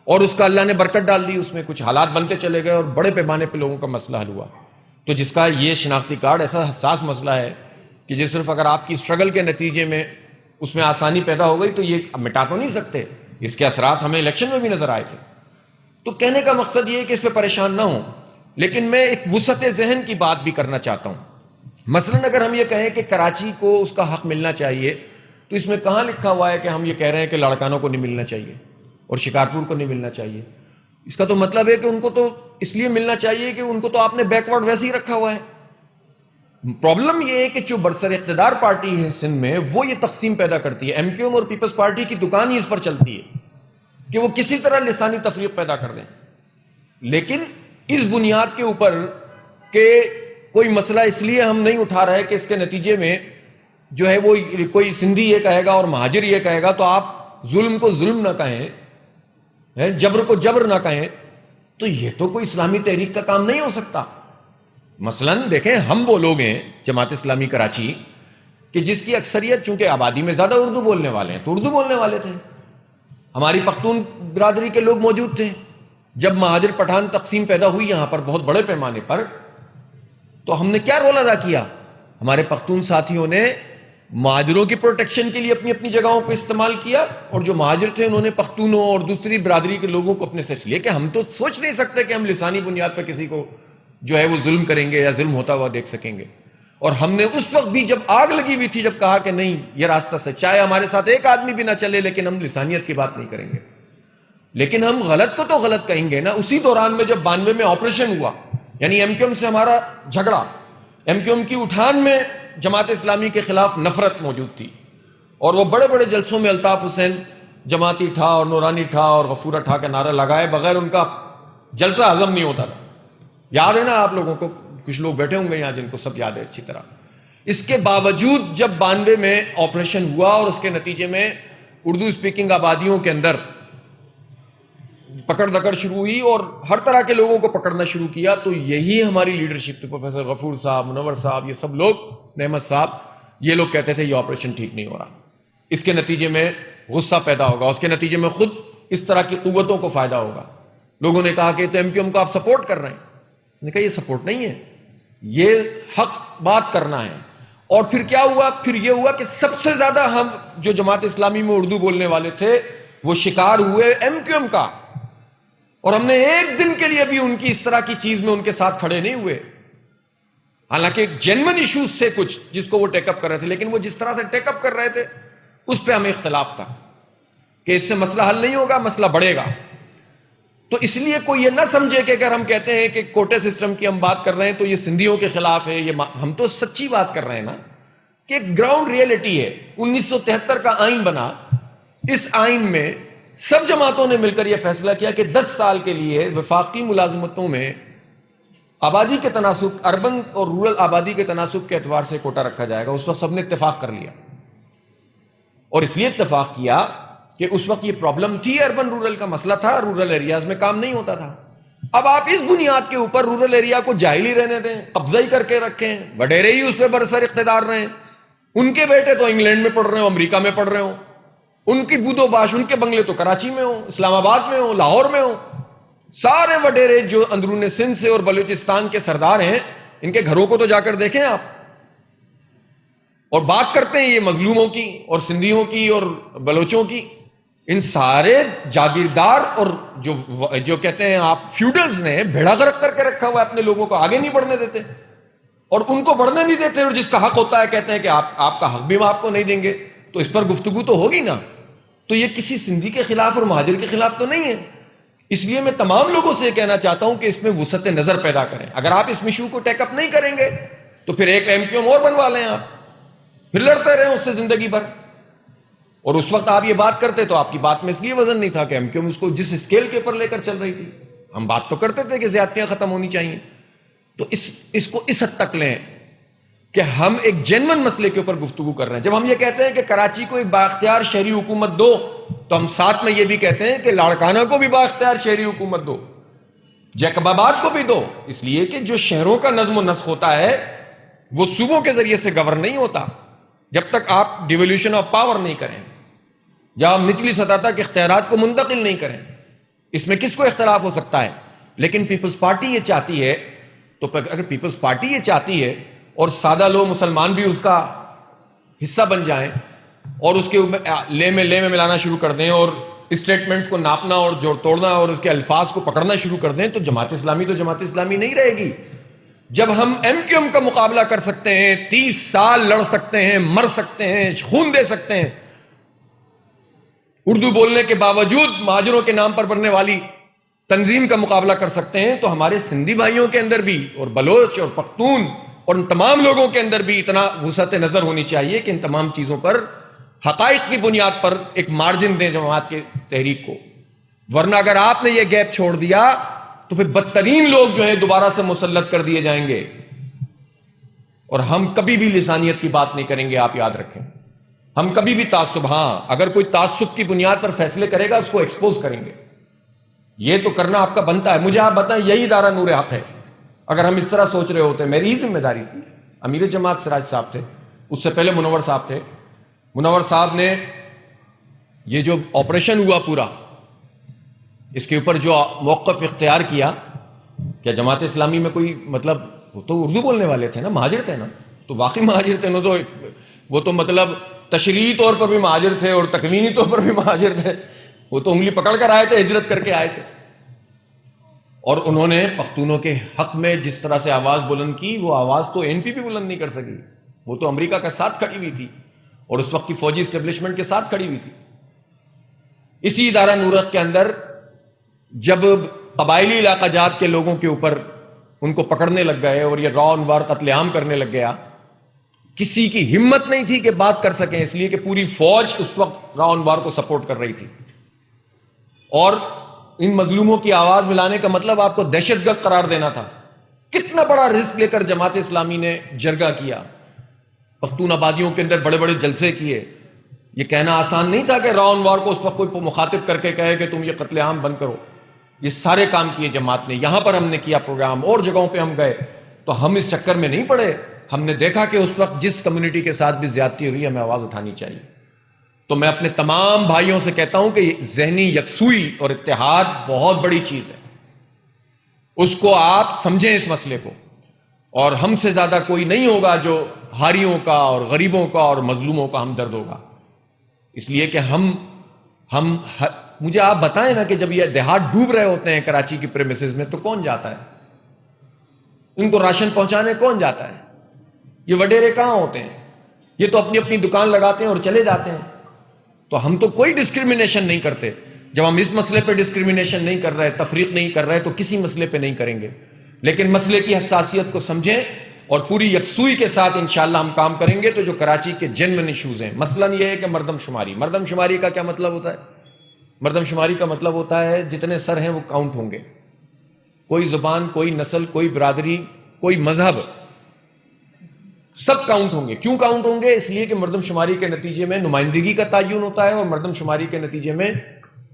اور اس کا اللہ نے برکت ڈال دی. اس میں کچھ حالات بنتے چلے گئے اور بڑے پیمانے پہ لوگوں کا مسئلہ حل ہوا. تو جس کا یہ شناختی کارڈ ایسا حساس مسئلہ ہے کہ یہ صرف اگر آپ کی اسٹرگل کے نتیجے میں اس میں آسانی پیدا ہو گئی تو یہ مٹا تو نہیں سکتے. اس کے اثرات ہمیں الیکشن میں بھی نظر آئے تھے. تو کہنے کا مقصد یہ ہے کہ اس پہ پریشان نہ ہوں، لیکن میں ایک وسعت ذہن کی بات بھی کرنا چاہتا ہوں. مثلاً اگر ہم یہ کہیں کہ کراچی کو اس کا حق ملنا چاہیے، تو اس میں کہاں لکھا ہوا ہے کہ ہم یہ کہہ رہے ہیں کہ لڑکانوں کو نہیں ملنا چاہیے اور شکارپور کو نہیں ملنا چاہیے؟ اس کا تو مطلب ہے کہ ان کو تو اس لیے ملنا چاہیے کہ ان کو تو آپ نے بیکورڈ ویسے ہی رکھا ہوا ہے. پرابلم یہ ہے کہ جو برسر اقتدار پارٹی ہے سندھ میں، وہ یہ تقسیم پیدا کرتی ہے. ایم کیو ایم اور پیپلز پارٹی کی دکان ہی اس پر چلتی ہے کہ وہ کسی طرح لسانی تفریق پیدا کر دیں. لیکن اس بنیاد کے اوپر کہ کوئی مسئلہ اس لیے ہم نہیں اٹھا رہے کہ اس کے نتیجے میں جو ہے وہ کوئی سندھی یہ کہے گا اور مہاجر یہ کہے گا، تو آپ ظلم کو ظلم نہ کہیں، جبر کو جبر نہ کہیں، تو یہ تو کوئی اسلامی تحریک کا کام نہیں ہو سکتا. مثلاً دیکھیں ہم وہ لوگ ہیں جماعت اسلامی کراچی کہ جس کی اکثریت چونکہ آبادی میں زیادہ اردو بولنے والے ہیں، تو اردو بولنے والے تھے. ہماری پختون برادری کے لوگ موجود تھے. جب مہاجر پٹھان تقسیم پیدا ہوئی یہاں پر بہت بڑے پیمانے پر، تو ہم نے کیا رول ادا کیا؟ ہمارے پختون ساتھیوں نے مہاجروں کی پروٹیکشن کے لیے اپنی اپنی جگہوں کو استعمال کیا، اور جو مہاجر تھے انہوں نے پختونوں اور دوسری برادری کے لوگوں کو اپنے سے لیے کہ ہم تو سوچ نہیں سکتے کہ ہم لسانی بنیاد پر کسی کو جو ہے وہ ظلم کریں گے یا ظلم ہوتا ہوا دیکھ سکیں گے. اور ہم نے اس وقت بھی جب آگ لگی ہوئی تھی، جب کہا کہ نہیں یہ راستہ سے چاہے ہمارے ساتھ ایک آدمی بھی نہ چلے لیکن ہم لسانیت کی بات نہیں کریں گے. لیکن ہم غلط کو تو غلط کہیں گے نا. اسی دوران میں جب 92 میں آپریشن ہوا، یعنی ایم کیو ایم سے ہمارا جھگڑا، ایم کیو ایم کی اٹھان میں جماعت اسلامی کے خلاف نفرت موجود تھی، اور وہ بڑے بڑے جلسوں میں الطاف حسین جماعتی ٹھا اور نورانی ٹھا اور غفورہ ٹھا کا نعرہ لگائے بغیر ان کا جلسہ ہضم نہیں ہوتا تھا. یاد ہے نا آپ لوگوں کو, کچھ لوگ بیٹھے ہوں گے یہاں جن کو سب یاد ہے اچھی طرح. اس کے باوجود جب 92 میں آپریشن ہوا اور اس کے نتیجے میں اردو اسپیکنگ آبادیوں کے اندر پکڑ دکڑ شروع ہوئی اور ہر طرح کے لوگوں کو پکڑنا شروع کیا, تو یہی ہماری لیڈرشپ تھی. پروفیسر غفور صاحب, منور صاحب, یہ سب لوگ, نعمت صاحب, یہ لوگ کہتے تھے یہ آپریشن ٹھیک نہیں ہو رہا, اس کے نتیجے میں غصہ پیدا ہوگا, اس کے نتیجے میں خود اس طرح کی قوتوں کو فائدہ ہوگا. لوگوں نے کہا کہ تو ایم کیو ایم کو آپ سپورٹ کر رہے ہیں. میں نے کہا یہ سپورٹ نہیں ہے, یہ حق بات کرنا ہے. اور پھر کیا ہوا؟ پھر یہ ہوا کہ سب سے زیادہ ہم جو جماعت اسلامی میں اردو بولنے والے تھے وہ شکار ہوئے ایم کیو ایم کا, اور ہم نے ایک دن کے لیے بھی ان کی اس طرح کی چیز میں ان کے ساتھ کھڑے نہیں ہوئے. حالانکہ جینوئن ایشوز سے کچھ جس کو وہ ٹیک اپ کر رہے تھے, لیکن وہ جس طرح سے ٹیک اپ کر رہے تھے اس پہ ہمیں اختلاف تھا کہ اس سے مسئلہ حل نہیں ہوگا, مسئلہ بڑھے گا. تو اس لیے کوئی یہ نہ سمجھے کہ اگر ہم کہتے ہیں کہ کوٹے سسٹم کی ہم بات کر رہے ہیں تو یہ سندھیوں کے خلاف ہے. یہ ہم تو سچی بات کر رہے ہیں نا کہ گراؤنڈ ریئلٹی ہے. 1973 کا آئین بنا, اس آئین میں سب جماعتوں نے مل کر یہ فیصلہ کیا کہ 10 سال کے لیے وفاقی ملازمتوں میں آبادی کے تناسب, اربن اور رورل آبادی کے تناسب کے اعتبار سے کوٹا رکھا جائے گا. اس وقت سب نے اتفاق کر لیا, اور اس لیے اتفاق کیا کہ اس وقت یہ پرابلم تھی, اربن رورل کا مسئلہ تھا, رورل ایریاز میں کام نہیں ہوتا تھا. اب آپ اس بنیاد کے اوپر رورل ایریا کو جاہل ہی رہنے دیں, قبضہ ہی کر کے رکھیں, وڈیرے ہی اس پہ برسر اقتدار رہیں. ان کے بیٹے تو انگلینڈ میں پڑھ رہے ہوں, امریکہ میں پڑھ رہے ہوں, ان کی بود و باش, ان کے بنگلے تو کراچی میں ہوں, اسلام آباد میں ہوں, لاہور میں ہوں. سارے وڈیرے جو اندرون سندھ سے اور بلوچستان کے سردار ہیں, ان کے گھروں کو تو جا کر دیکھیں آپ, اور بات کرتے ہیں یہ مظلوموں کی اور سندھیوں کی اور بلوچوں کی. ان سارے جاگیردار اور جو کہتے ہیں آپ فیوڈلز نے بھیڑا غرق کر کے رکھا ہوا ہے, اپنے لوگوں کو آگے نہیں بڑھنے دیتے, اور ان کو بڑھنے نہیں دیتے, اور جس کا حق ہوتا ہے کہتے ہیں کہ آپ کا حق بھی ہم آپ کو نہیں دیں گے. تو اس پر گفتگو تو ہوگی نا. تو یہ کسی سندھی کے خلاف اور مہاجر کے خلاف تو نہیں ہے. اس لیے میں تمام لوگوں سے یہ کہنا چاہتا ہوں کہ اس میں وسعت نظر پیدا کریں. اگر آپ اس ایشو کو ٹیک اپ نہیں کریں گے تو پھر ایک ایم کیو ایم اور بنوا لیں آپ, پھر لڑتے رہیں اس سے زندگی بھر. اور اس وقت آپ یہ بات کرتے تو آپ کی بات میں اس لیے وزن نہیں تھا کہ ایم کیو ایم اس کو جس اسکیل کے اوپر لے کر چل رہی تھی. ہم بات تو کرتے تھے کہ زیادتیاں ختم ہونی چاہیے. تو اس کو اس حد تک لیں کہ ہم ایک جینوئن مسئلے کے اوپر گفتگو کر رہے ہیں. جب ہم یہ کہتے ہیں کہ کراچی کو ایک بااختیار شہری حکومت دو, تو ہم ساتھ میں یہ بھی کہتے ہیں کہ لاڑکانہ کو بھی بااختیار شہری حکومت دو, جیکب آباد کو بھی دو. اس لیے کہ جو شہروں کا نظم و نسق ہوتا ہے وہ صوبوں کے ذریعے سے گورن نہیں ہوتا جب تک آپ ڈیولیوشن آف پاور نہیں کریں, جب آپ نچلی سطح تک اختیارات کو منتقل نہیں کریں. اس میں کس کو اختلاف ہو سکتا ہے, لیکن پیپلز پارٹی یہ چاہتی ہے. تو اگر پیپلز پارٹی یہ چاہتی ہے اور سادہ لوگ مسلمان بھی اس کا حصہ بن جائیں اور اس کے لے میں ملانا شروع کر دیں اور اسٹیٹمنٹس کو ناپنا اور جوڑ توڑنا اور اس کے الفاظ کو پکڑنا شروع کر دیں, تو جماعت اسلامی نہیں رہے گی. جب ہم ایم کیو ایم کا مقابلہ کر سکتے ہیں, 30 سال لڑ سکتے ہیں, مر سکتے ہیں, خون دے سکتے ہیں, اردو بولنے کے باوجود مہاجروں کے نام پر بننے والی تنظیم کا مقابلہ کر سکتے ہیں, تو ہمارے سندھی بھائیوں کے اندر بھی اور بلوچ اور پختون اور ان تمام لوگوں کے اندر بھی اتنا وسعت نظر ہونی چاہیے کہ ان تمام چیزوں پر حقائق کی بنیاد پر ایک مارجن دیں جماعت کے تحریک کو. ورنہ اگر آپ نے یہ گیپ چھوڑ دیا تو پھر بدترین لوگ جو ہیں دوبارہ سے مسلط کر دیے جائیں گے, اور ہم کبھی بھی لسانیت کی بات نہیں کریں گے. آپ یاد رکھیں, ہم کبھی بھی تعصب, ہاں اگر کوئی تعصب کی بنیاد پر فیصلے کرے گا اس کو ایکسپوز کریں گے. یہ تو کرنا آپ کا بنتا ہے. مجھے آپ بتائیں, یہی ادارہ نور حق ہے. اگر ہم اس طرح سوچ رہے ہوتے, میری ہی ذمہ داری تھی. امیر جماعت سراج صاحب تھے, اس سے پہلے منور صاحب تھے. منور صاحب نے یہ جو آپریشن ہوا پورا, اس کے اوپر جو موقف اختیار کیا, کیا جماعت اسلامی میں کوئی مطلب, وہ تو اردو بولنے والے تھے نا, مہاجر تھے نا, تو واقعی مہاجر تھے نا, تو وہ تو مطلب تشریعی طور پر بھی مہاجر تھے اور تکوینی طور پر بھی مہاجر تھے. وہ تو انگلی پکڑ کر آئے تھے, ہجرت کر کے آئے تھے, اور انہوں نے پختونوں کے حق میں جس طرح سے آواز بلند کی, وہ آواز تو این پی بھی بلند نہیں کر سکی. وہ تو امریکہ کا ساتھ کھڑی ہوئی تھی اور اس وقت کی فوجی اسٹیبلشمنٹ کے ساتھ کھڑی ہوئی تھی. اسی ادارہ نور حق کے اندر جب قبائلی علاقہ جات کے لوگوں کے اوپر ان کو پکڑنے لگ گئے اور یہ راؤ انوار قتل عام کرنے لگ گیا, کسی کی ہمت نہیں تھی کہ بات کر سکیں، اس لیے کہ پوری فوج اس وقت راؤ انوار کو سپورٹ کر رہی تھی، اور ان مظلوموں کی آواز ملانے کا مطلب آپ کو دہشت گرد قرار دینا تھا۔ کتنا بڑا رسک لے کر جماعت اسلامی نے جرگہ کیا، پختون آبادیوں کے اندر بڑے بڑے جلسے کیے۔ یہ کہنا آسان نہیں تھا کہ راؤ انوار کو اس وقت کوئی مخاطب کر کے کہے کہ تم یہ قتل عام بند کرو۔ یہ سارے کام کیے جماعت نے، یہاں پر ہم نے کیا پروگرام، اور جگہوں پہ ہم گئے، تو ہم اس چکر میں نہیں پڑے۔ ہم نے دیکھا کہ اس وقت جس کمیونٹی کے ساتھ بھی زیادتی ہوئی ہمیں آواز اٹھانی چاہیے۔ تو میں اپنے تمام بھائیوں سے کہتا ہوں کہ ذہنی یکسوئی اور اتحاد بہت بڑی چیز ہے، اس کو آپ سمجھیں اس مسئلے کو، اور ہم سے زیادہ کوئی نہیں ہوگا جو ہاریوں کا اور غریبوں کا اور مظلوموں کا ہمدرد ہوگا۔ اس لیے کہ ہم مجھے آپ بتائیں نا کہ جب یہ دیہات ڈوب رہے ہوتے ہیں کراچی کی پریمیسز میں، تو کون جاتا ہے ان کو راشن پہنچانے؟ کون جاتا ہے؟ یہ وڈیرے کہاں ہوتے ہیں؟ یہ تو اپنی اپنی دکان لگاتے ہیں اور چلے جاتے ہیں۔ تو ہم تو کوئی ڈسکریمنیشن نہیں کرتے۔ جب ہم اس مسئلے پہ ڈسکریمنیشن نہیں کر رہے، تفریق نہیں کر رہے، تو کسی مسئلے پہ نہیں کریں گے۔ لیکن مسئلے کی حساسیت کو سمجھیں اور پوری یکسوئی کے ساتھ انشاءاللہ ہم کام کریں گے۔ تو جو کراچی کے جنون ایشوز ہیں، مثلاً یہ ہے کہ مردم شماری کا کیا مطلب ہوتا ہے؟ مردم شماری کا مطلب ہوتا ہے جتنے سر ہیں وہ کاؤنٹ ہوں گے، کوئی زبان، کوئی نسل، کوئی برادری، کوئی مذہب، سب کاؤنٹ ہوں گے۔ کیوں کاؤنٹ ہوں گے؟ اس لیے کہ مردم شماری کے نتیجے میں نمائندگی کا تعین ہوتا ہے، اور مردم شماری کے نتیجے میں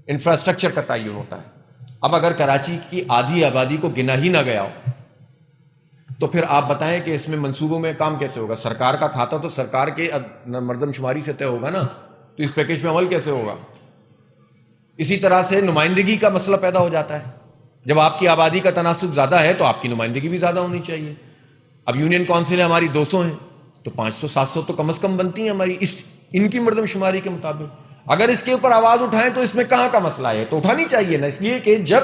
انفراسٹرکچر کا تعین ہوتا ہے۔ اب اگر کراچی کی آدھی آبادی کو گنا ہی نہ گیا ہو، تو پھر آپ بتائیں کہ اس میں منصوبوں میں کام کیسے ہوگا؟ سرکار کا کھاتا تو سرکار کے مردم شماری سے طے ہوگا نا، تو اس پیکیج پہ عمل کیسے ہوگا؟ اسی طرح سے نمائندگی کا مسئلہ پیدا ہو جاتا ہے۔ جب آپ کی آبادی کا تناسب زیادہ ہے تو آپ کی نمائندگی بھی زیادہ ہونی چاہیے۔ اب یونین کونسل ہماری 200 ہیں، تو 500-700 تو کم از کم بنتی ہیں ہماری ان کی مردم شماری کے مطابق۔ اگر اس کے اوپر آواز اٹھائیں تو اس میں کہاں کا مسئلہ ہے؟ تو اٹھانی چاہیے نا۔ اس لیے کہ جب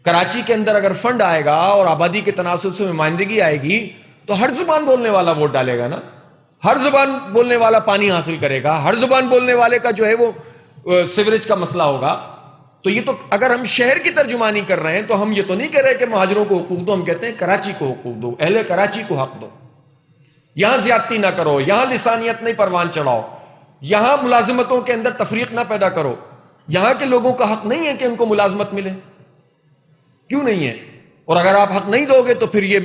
کراچی کے اندر اگر فنڈ آئے گا اور آبادی کے تناسب سے نمائندگی آئے گی، تو ہر زبان بولنے والا ووٹ ڈالے گا نا، ہر زبان بولنے والا پانی حاصل کرے گا، ہر زبان بولنے والے کا جو ہے وہ سیوریج کا مسئلہ ہوگا۔ تو یہ تو اگر ہم شہر کی ترجمانی کر رہے ہیں تو ہم یہ تو نہیں کہہ رہے کہ مہاجروں کو حقوق دو، ہم کہتے ہیں کراچی کو حقوق دو، اہل کراچی کو حق دو۔ یہاں زیادتی نہ کرو، یہاں لسانیت نہیں پروان چڑھاؤ، یہاں ملازمتوں کے اندر تفریق نہ پیدا کرو۔ یہاں کے لوگوں کا حق نہیں ہے کہ ان کو ملازمت ملے، کیوں نہیں ہے؟ اور اگر آپ حق نہیں دو گے تو پھر یہ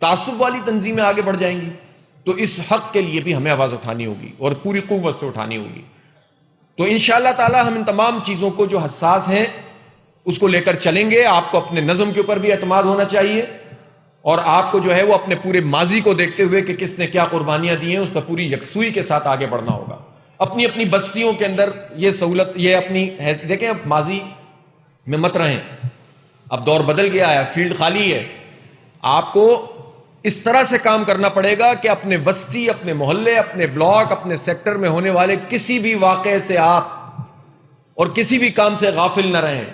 تعصب والی تنظیمیں آگے بڑھ جائیں گی۔ تو اس حق کے لیے بھی ہمیں آواز اٹھانی ہوگی اور پوری قوت سے اٹھانی ہوگی۔ تو انشاءاللہ تعالی ہم ان تمام چیزوں کو جو حساس ہیں اس کو لے کر چلیں گے۔ آپ کو اپنے نظم کے اوپر بھی اعتماد ہونا چاہیے، اور آپ کو جو ہے وہ اپنے پورے ماضی کو دیکھتے ہوئے کہ کس نے کیا قربانیاں دی ہیں اس پر پوری یکسوئی کے ساتھ آگے بڑھنا ہوگا۔ اپنی اپنی بستیوں کے اندر یہ سہولت، یہ اپنی دیکھیں، اب ماضی میں مت رہیں، اب دور بدل گیا ہے، فیلڈ خالی ہے۔ آپ کو اس طرح سے کام کرنا پڑے گا کہ اپنے بستی، اپنے محلے، اپنے بلاک، اپنے سیکٹر میں ہونے والے کسی بھی واقعے سے آپ اور کسی بھی کام سے غافل نہ رہیں،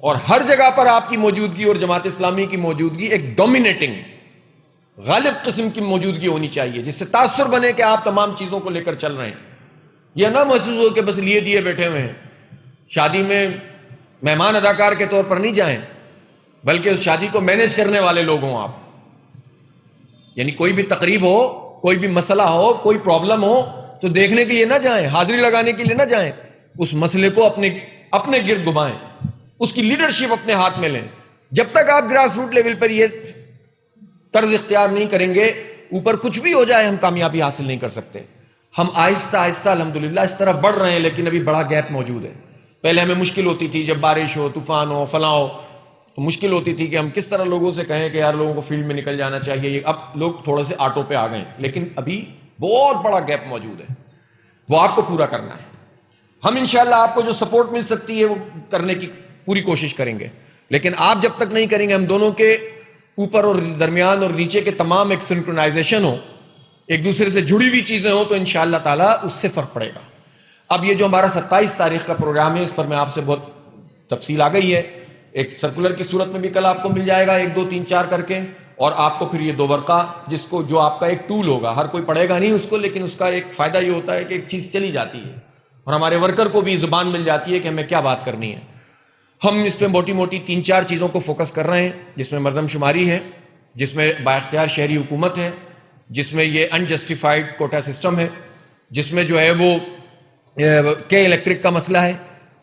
اور ہر جگہ پر آپ کی موجودگی اور جماعت اسلامی کی موجودگی ایک ڈومینیٹنگ غالب قسم کی موجودگی ہونی چاہیے، جس سے تاثر بنے کہ آپ تمام چیزوں کو لے کر چل رہے ہیں۔ یہ نہ محسوس ہو کہ بس لیے دیے بیٹھے ہوئے ہیں۔ شادی میں مہمان اداکار کے طور پر نہیں جائیں، بلکہ اس شادی کو مینیج کرنے والے لوگ ہوں آپ۔ یعنی کوئی بھی تقریب ہو، کوئی بھی مسئلہ ہو، کوئی پرابلم ہو تو دیکھنے کے لیے نہ جائیں، حاضری لگانے کے لیے نہ جائیں، اس مسئلے کو اپنے گرد گھمائیں، اس کی لیڈرشپ اپنے ہاتھ میں لیں۔ جب تک آپ گراس روٹ لیول پر یہ طرز اختیار نہیں کریں گے، اوپر کچھ بھی ہو جائے ہم کامیابی حاصل نہیں کر سکتے۔ ہم آہستہ آہستہ الحمدللہ اس طرف بڑھ رہے ہیں، لیکن ابھی بڑا گیپ موجود ہے۔ پہلے ہمیں مشکل ہوتی تھی، جب بارش ہو، طوفان ہو، فلاں ہو، تو مشکل ہوتی تھی کہ ہم کس طرح لوگوں سے کہیں کہ یار لوگوں کو فیلڈ میں نکل جانا چاہیے۔ اب لوگ تھوڑے سے آٹو پہ آ گئے، لیکن ابھی بہت بڑا گیپ موجود ہے، وہ آپ کو پورا کرنا ہے۔ ہم انشاءاللہ آپ کو جو سپورٹ مل سکتی ہے وہ کرنے کی پوری کوشش کریں گے، لیکن آپ جب تک نہیں کریں گے، ہم دونوں کے اوپر اور درمیان اور نیچے کے تمام ایک سنکرونائزیشن ہو، ایک دوسرے سے جڑی ہوئی چیزیں ہوں، تو انشاءاللہ تعالیٰ اس سے فرق پڑے گا۔ اب یہ جو ہمارا 27 تاریخ کا پروگرام ہے، اس پر میں آپ سے بہت تفصیل آ گئی ہے، ایک سرکولر کی صورت میں بھی کل آپ کو مل جائے گا، 1 2 3 4 کر کے، اور آپ کو پھر یہ 2 ورقہ جو آپ کا ایک ٹول ہوگا، ہر کوئی پڑھے گا نہیں اس کو، لیکن اس کا ایک فائدہ یہ ہوتا ہے کہ ایک چیز چلی جاتی ہے اور ہمارے ورکر کو بھی زبان مل جاتی ہے کہ ہمیں کیا بات کرنی ہے۔ ہم اس پہ موٹی موٹی 3 4 چیزوں کو فوکس کر رہے ہیں، جس میں مردم شماری ہے، جس میں با اختیار شہری حکومت ہے، جس میں یہ انجسٹیفائڈ کوٹا سسٹم ہے، جس میں جو ہے وہ کے الیکٹرک کا مسئلہ ہے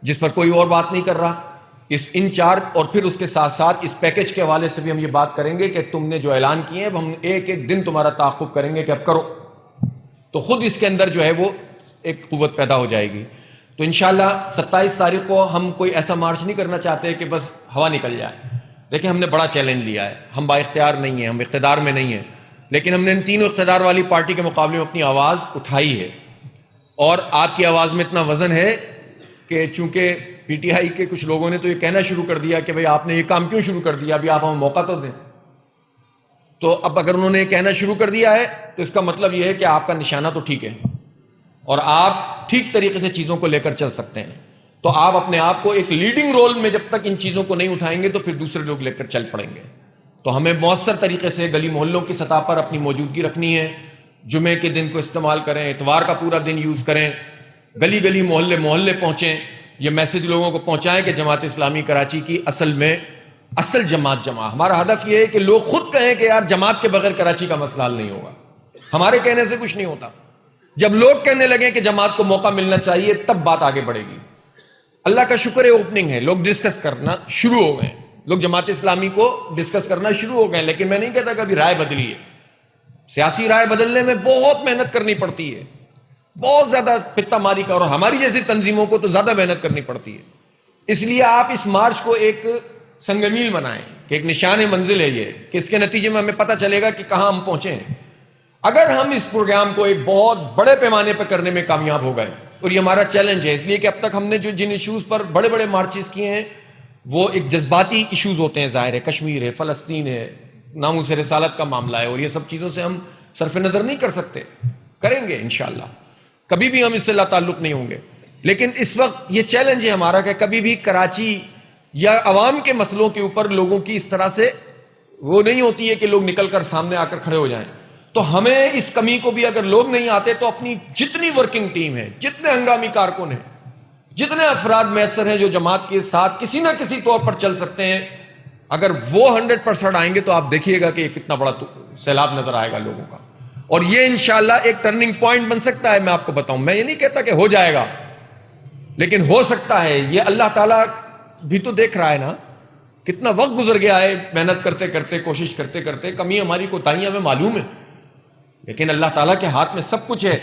جس پر کوئی اور بات نہیں کر رہا، ان چار، اور پھر اس کے ساتھ ساتھ اس پیکج کے حوالے سے بھی ہم یہ بات کریں گے کہ تم نے جو اعلان کیے ہیں ہم ایک ایک دن تمہارا تعاقب کریں گے کہ اب کرو، تو خود اس کے اندر جو ہے وہ ایک قوت پیدا ہو جائے گی۔ تو انشاءاللہ 27 تاریخ کو ہم کوئی ایسا مارچ نہیں کرنا چاہتے کہ بس ہوا نکل جائے۔ دیکھیں ہم نے بڑا چیلنج لیا ہے، ہم با اختیار نہیں ہیں، ہم اقتدار میں نہیں ہیں، لیکن ہم نے ان تینوں اقتدار والی پارٹی کے مقابلے میں اپنی آواز اٹھائی ہے، اور آپ کی آواز میں اتنا وزن ہے کہ چونکہ پی ٹی آئی کے کچھ لوگوں نے تو یہ کہنا شروع کر دیا کہ بھئی آپ نے یہ کام کیوں شروع کر دیا، ابھی آپ ہمیں موقع تو دیں۔ تو اب اگر انہوں نے یہ کہنا شروع کر دیا ہے تو اس کا مطلب یہ ہے کہ آپ کا نشانہ تو ٹھیک ہے اور آپ ٹھیک طریقے سے چیزوں کو لے کر چل سکتے ہیں۔ تو آپ اپنے آپ کو ایک لیڈنگ رول میں جب تک ان چیزوں کو نہیں اٹھائیں گے تو پھر دوسرے لوگ لے کر چل پڑیں گے۔ تو ہمیں مؤثر طریقے سے گلی محلوں کی سطح پر اپنی موجودگی رکھنی ہے، جمعے کے دن کو استعمال کریں، اتوار کا پورا دن یوز کریں، گلی گلی محلے محلے پہنچیں، یہ میسج لوگوں کو پہنچائیں کہ جماعت اسلامی کراچی کی اصل جماعت ہمارا ہدف یہ ہے کہ لوگ خود کہیں کہ یار جماعت کے بغیر کراچی کا مسئلہ حل نہیں ہوگا، ہمارے کہنے سے کچھ نہیں ہوتا۔ جب لوگ کہنے لگیں کہ جماعت کو موقع ملنا چاہیے تب بات آگے بڑھے گی۔ اللہ کا شکر ہے اوپننگ ہے، لوگ ڈسکس کرنا شروع ہو گئے، لوگ جماعت اسلامی کو ڈسکس کرنا شروع ہو گئے، لیکن میں نہیں کہتا کہ ابھی رائے بدلی ہے۔ سیاسی رائے بدلنے میں بہت محنت کرنی پڑتی ہے، بہت زیادہ پتا ماری کا، اور ہماری جیسی تنظیموں کو تو زیادہ محنت کرنی پڑتی ہے۔ اس لیے آپ اس مارچ کو ایک سنگمیل بنائیں کہ ایک نشان منزل ہے یہ، کہ اس کے نتیجے میں ہمیں پتہ چلے گا کہ کہاں ہم پہنچے ہیں۔ اگر ہم اس پروگرام کو ایک بہت بڑے پیمانے پر کرنے میں کامیاب ہو گئے، اور یہ ہمارا چیلنج ہے، اس لیے کہ اب تک ہم نے جن ایشوز پر بڑے بڑے مارچز کیے ہیں وہ ایک جذباتی ایشوز ہوتے ہیں، ظاہر ہے کشمیر ہے، فلسطین ہے، ناموس رسالت کا معاملہ ہے، اور یہ سب چیزوں سے ہم صرف نظر نہیں کر سکتے، کریں گے انشاءاللہ، کبھی بھی ہم اس سے لا تعلق نہیں ہوں گے۔ لیکن اس وقت یہ چیلنج ہے ہمارا کہ کبھی بھی کراچی یا عوام کے مسئلوں کے اوپر لوگوں کی اس طرح سے وہ نہیں ہوتی ہے کہ لوگ نکل کر سامنے آ کر کھڑے ہو جائیں۔ تو ہمیں اس کمی کو بھی، اگر لوگ نہیں آتے تو اپنی جتنی ورکنگ ٹیم ہے، جتنے ہنگامی کارکن ہیں، جتنے افراد میسر ہیں جو جماعت کے ساتھ کسی نہ کسی طور پر چل سکتے ہیں، اگر وہ 100% آئیں گے تو آپ دیکھیے گا کہ یہ کتنا بڑا سیلاب نظر آئے گا لوگوں کا، اور یہ انشاءاللہ ایک ٹرننگ پوائنٹ بن سکتا ہے۔ میں آپ کو بتاؤں، میں یہ نہیں کہتا کہ ہو جائے گا، لیکن ہو سکتا ہے۔ یہ اللہ تعالیٰ بھی تو دیکھ رہا ہے نا، کتنا وقت گزر گیا ہے محنت کرتے کرتے، کوشش کرتے کرتے، کمی ہماری کوتاہیاں ہمیں معلوم ہے، لیکن اللہ تعالیٰ کے ہاتھ میں سب کچھ ہے۔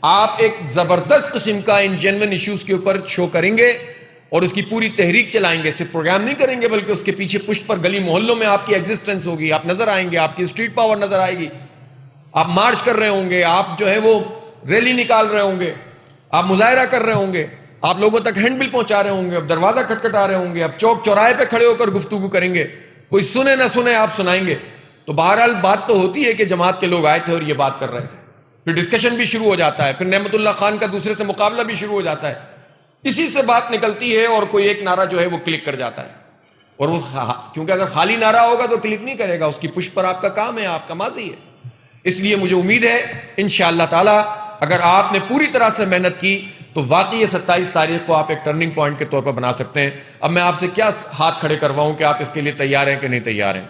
آپ ایک زبردست قسم کا ان جینوئن ایشوز کے اوپر شو کریں گے اور اس کی پوری تحریک چلائیں گے، صرف پروگرام نہیں کریں گے بلکہ اس کے پیچھے پشت پر گلی محلوں میں آپ کی ایگزسٹنس ہوگی، آپ نظر آئیں گے، آپ کی اسٹریٹ پاور نظر آئے گی، آپ مارچ کر رہے ہوں گے، آپ جو ہے وہ ریلی نکال رہے ہوں گے، آپ مظاہرہ کر رہے ہوں گے، آپ لوگوں تک ہینڈ بل پہنچا رہے ہوں گے، اب دروازہ کھٹکھٹا رہے ہوں گے، اب چوک چوراہے پہ کھڑے ہو کر گفتگو کریں گے، کوئی سنے نہ سنے آپ سنائیں گے۔ تو بہرحال بات تو ہوتی ہے کہ جماعت کے لوگ آئے تھے اور یہ بات کر رہے تھے، پھر ڈسکشن بھی شروع ہو جاتا ہے، پھر نعمت اللہ خان کا دوسرے سے مقابلہ بھی شروع ہو جاتا ہے، اسی سے بات نکلتی ہے اور کوئی ایک نعرہ جو ہے وہ کلک کر جاتا ہے، اور وہ کیونکہ اگر خالی نعرہ ہوگا تو کلک نہیں کرے گا، اس کی پشت پر آپ کا کام ہے، آپ کا ماضی ہے۔ اس لیے مجھے امید ہے انشاءاللہ تعالی اگر آپ نے پوری طرح سے محنت کی تو واقعی 27 تاریخ کو آپ ایک ٹرننگ پوائنٹ کے طور پر بنا سکتے ہیں۔ اب میں آپ سے کیا ہاتھ کھڑے کرواؤں کہ آپ اس کے لیے تیار ہیں کہ نہیں تیار ہیں؟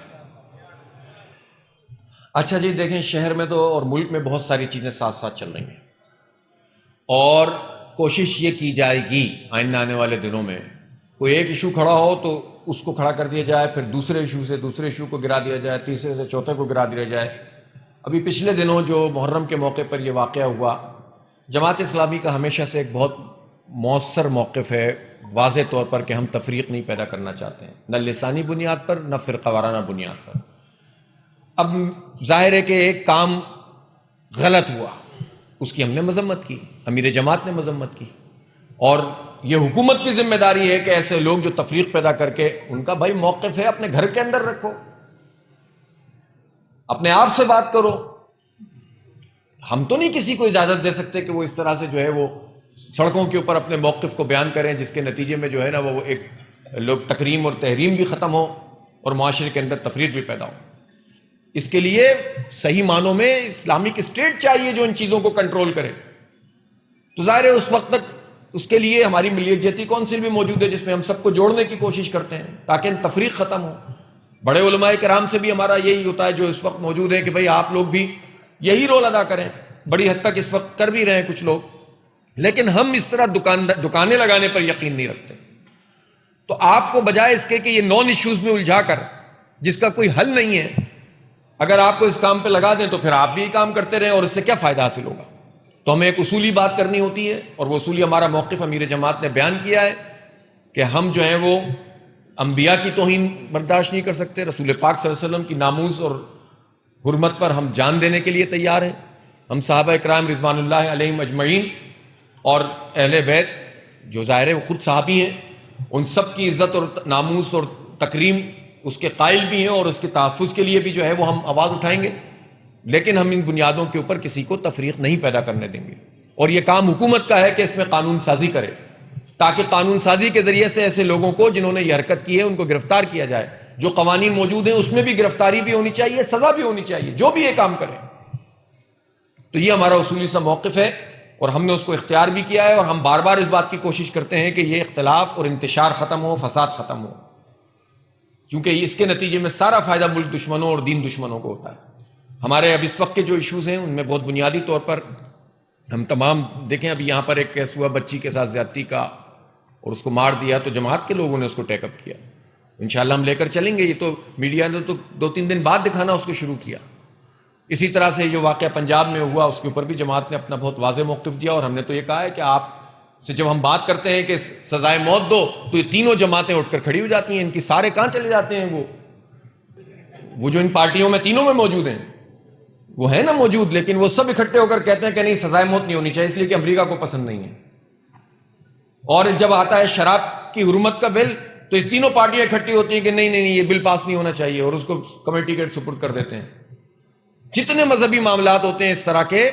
اچھا جی، دیکھیں شہر میں تو اور ملک میں بہت ساری چیزیں ساتھ ساتھ چل رہی ہیں، اور کوشش یہ کی جائے گی آئندہ آنے والے دنوں میں کوئی ایک ایشو کھڑا ہو تو اس کو کھڑا کر دیا جائے، پھر دوسرے ایشو کو گرا دیا جائے، تیسرے سے چوتھے کو گرا دیا جائے۔ ابھی پچھلے دنوں جو محرم کے موقع پر یہ واقعہ ہوا، جماعت اسلامی کا ہمیشہ سے ایک بہت مؤثر موقف ہے واضح طور پر کہ ہم تفریق نہیں پیدا کرنا چاہتے ہیں، نہ لسانی بنیاد پر نہ فرقہ وارانہ بنیاد پر۔ اب ظاہر ہے کہ ایک کام غلط ہوا، اس کی ہم نے مذمت کی، امیر جماعت نے مذمت کی، اور یہ حکومت کی ذمہ داری ہے کہ ایسے لوگ جو تفریق پیدا کر کے، ان کا بھائی موقف ہے اپنے گھر کے اندر رکھو، اپنے آپ سے بات کرو۔ ہم تو نہیں کسی کو اجازت دے سکتے کہ وہ اس طرح سے جو ہے وہ سڑکوں کے اوپر اپنے موقف کو بیان کریں، جس کے نتیجے میں جو ہے نا وہ ایک لوگ تکریم اور تحریم بھی ختم ہو اور معاشرے کے اندر تفریق بھی پیدا ہو۔ اس کے لیے صحیح معنوں میں اسلامک اسٹیٹ چاہیے جو ان چیزوں کو کنٹرول کرے۔ تو ظاہر ہے اس وقت تک اس کے لیے ہماری ملی یکجہتی کونسل بھی موجود ہے، جس میں ہم سب کو جوڑنے کی کوشش کرتے ہیں تاکہ تفریق ختم ہو۔ بڑے علماء کرام سے بھی ہمارا یہی ہوتا ہے جو اس وقت موجود ہے کہ بھئی آپ لوگ بھی یہی رول ادا کریں. بڑی حد تک اس وقت کر بھی رہے ہیں کچھ لوگ, لیکن ہم اس طرح دکانیں لگانے پر یقین نہیں رکھتے. تو آپ کو بجائے اس کے کہ یہ نان ایشوز میں الجھا کر جس کا کوئی حل نہیں ہے, اگر آپ کو اس کام پہ لگا دیں تو پھر آپ بھی کام کرتے رہیں, اور اس سے کیا فائدہ حاصل ہوگا. تو ہمیں ایک اصولی بات کرنی ہوتی ہے, اور وہ اصولی ہمارا موقف امیر جماعت نے بیان کیا ہے کہ ہم جو ہیں وہ انبیاء کی توہین برداشت نہیں کر سکتے. رسول پاک صلی اللہ علیہ وسلم کی ناموس اور حرمت پر ہم جان دینے کے لیے تیار ہیں. ہم صحابہ کرام رضوان اللہ علیہم اجمعین اور اہل بیت جو ظاہر ہے وہ خود صحابی ہیں, ان سب کی عزت اور ناموس اور تکریم اس کے قائل بھی ہیں, اور اس کے تحفظ کے لیے بھی جو ہے وہ ہم آواز اٹھائیں گے. لیکن ہم ان بنیادوں کے اوپر کسی کو تفریق نہیں پیدا کرنے دیں گے, اور یہ کام حکومت کا ہے کہ اس میں قانون سازی کرے, تاکہ قانون سازی کے ذریعے سے ایسے لوگوں کو جنہوں نے یہ حرکت کی ہے ان کو گرفتار کیا جائے. جو قوانین موجود ہیں اس میں بھی گرفتاری بھی ہونی چاہیے, سزا بھی ہونی چاہیے جو بھی یہ کام کرے. تو یہ ہمارا اصولی سا موقف ہے, اور ہم نے اس کو اختیار بھی کیا ہے, اور ہم بار بار اس بات کی کوشش کرتے ہیں کہ یہ اختلاف اور انتشار ختم ہو, فساد ختم ہو, کیونکہ اس کے نتیجے میں سارا فائدہ ملک دشمنوں اور دین دشمنوں کو ہوتا ہے. ہمارے اب اس وقت کے جو ایشوز ہیں ان میں بہت بنیادی طور پر ہم تمام دیکھیں, ابھی یہاں پر ایک کیس ہوا بچی کے ساتھ زیادتی کا اور اس کو مار دیا, تو جماعت کے لوگوں نے اس کو ٹیک اپ کیا. انشاءاللہ ہم لے کر چلیں گے. یہ تو میڈیا نے تو 2-3 دن بعد دکھانا اس کو شروع کیا. اسی طرح سے جو واقعہ پنجاب میں ہوا اس کے اوپر بھی جماعت نے اپنا بہت واضح موقف دیا, اور ہم نے تو یہ کہا ہے کہ آپ سے جب ہم بات کرتے ہیں کہ سزائے موت دو تو یہ تینوں جماعتیں اٹھ کر کھڑی ہو جاتی ہیں. ان کی سارے کہاں چلے جاتے ہیں, وہ جو ان پارٹیوں میں تینوں میں موجود ہیں وہ ہے نا موجود, لیکن وہ سب اکٹھے ہو کر کہتے ہیں کہ نہیں سزائے موت نہیں ہونی چاہیے, اس لیے کہ امریکہ کو پسند نہیں ہے. اور جب آتا ہے شراب کی حرمت کا بل تو اس تینوں پارٹیاں اکٹھی ہوتی ہیں کہ نہیں نہیں یہ بل پاس نہیں ہونا چاہیے, اور اس کو کمیٹی کے سپرد کر دیتے ہیں. جتنے مذہبی معاملات ہوتے ہیں اس طرح کے,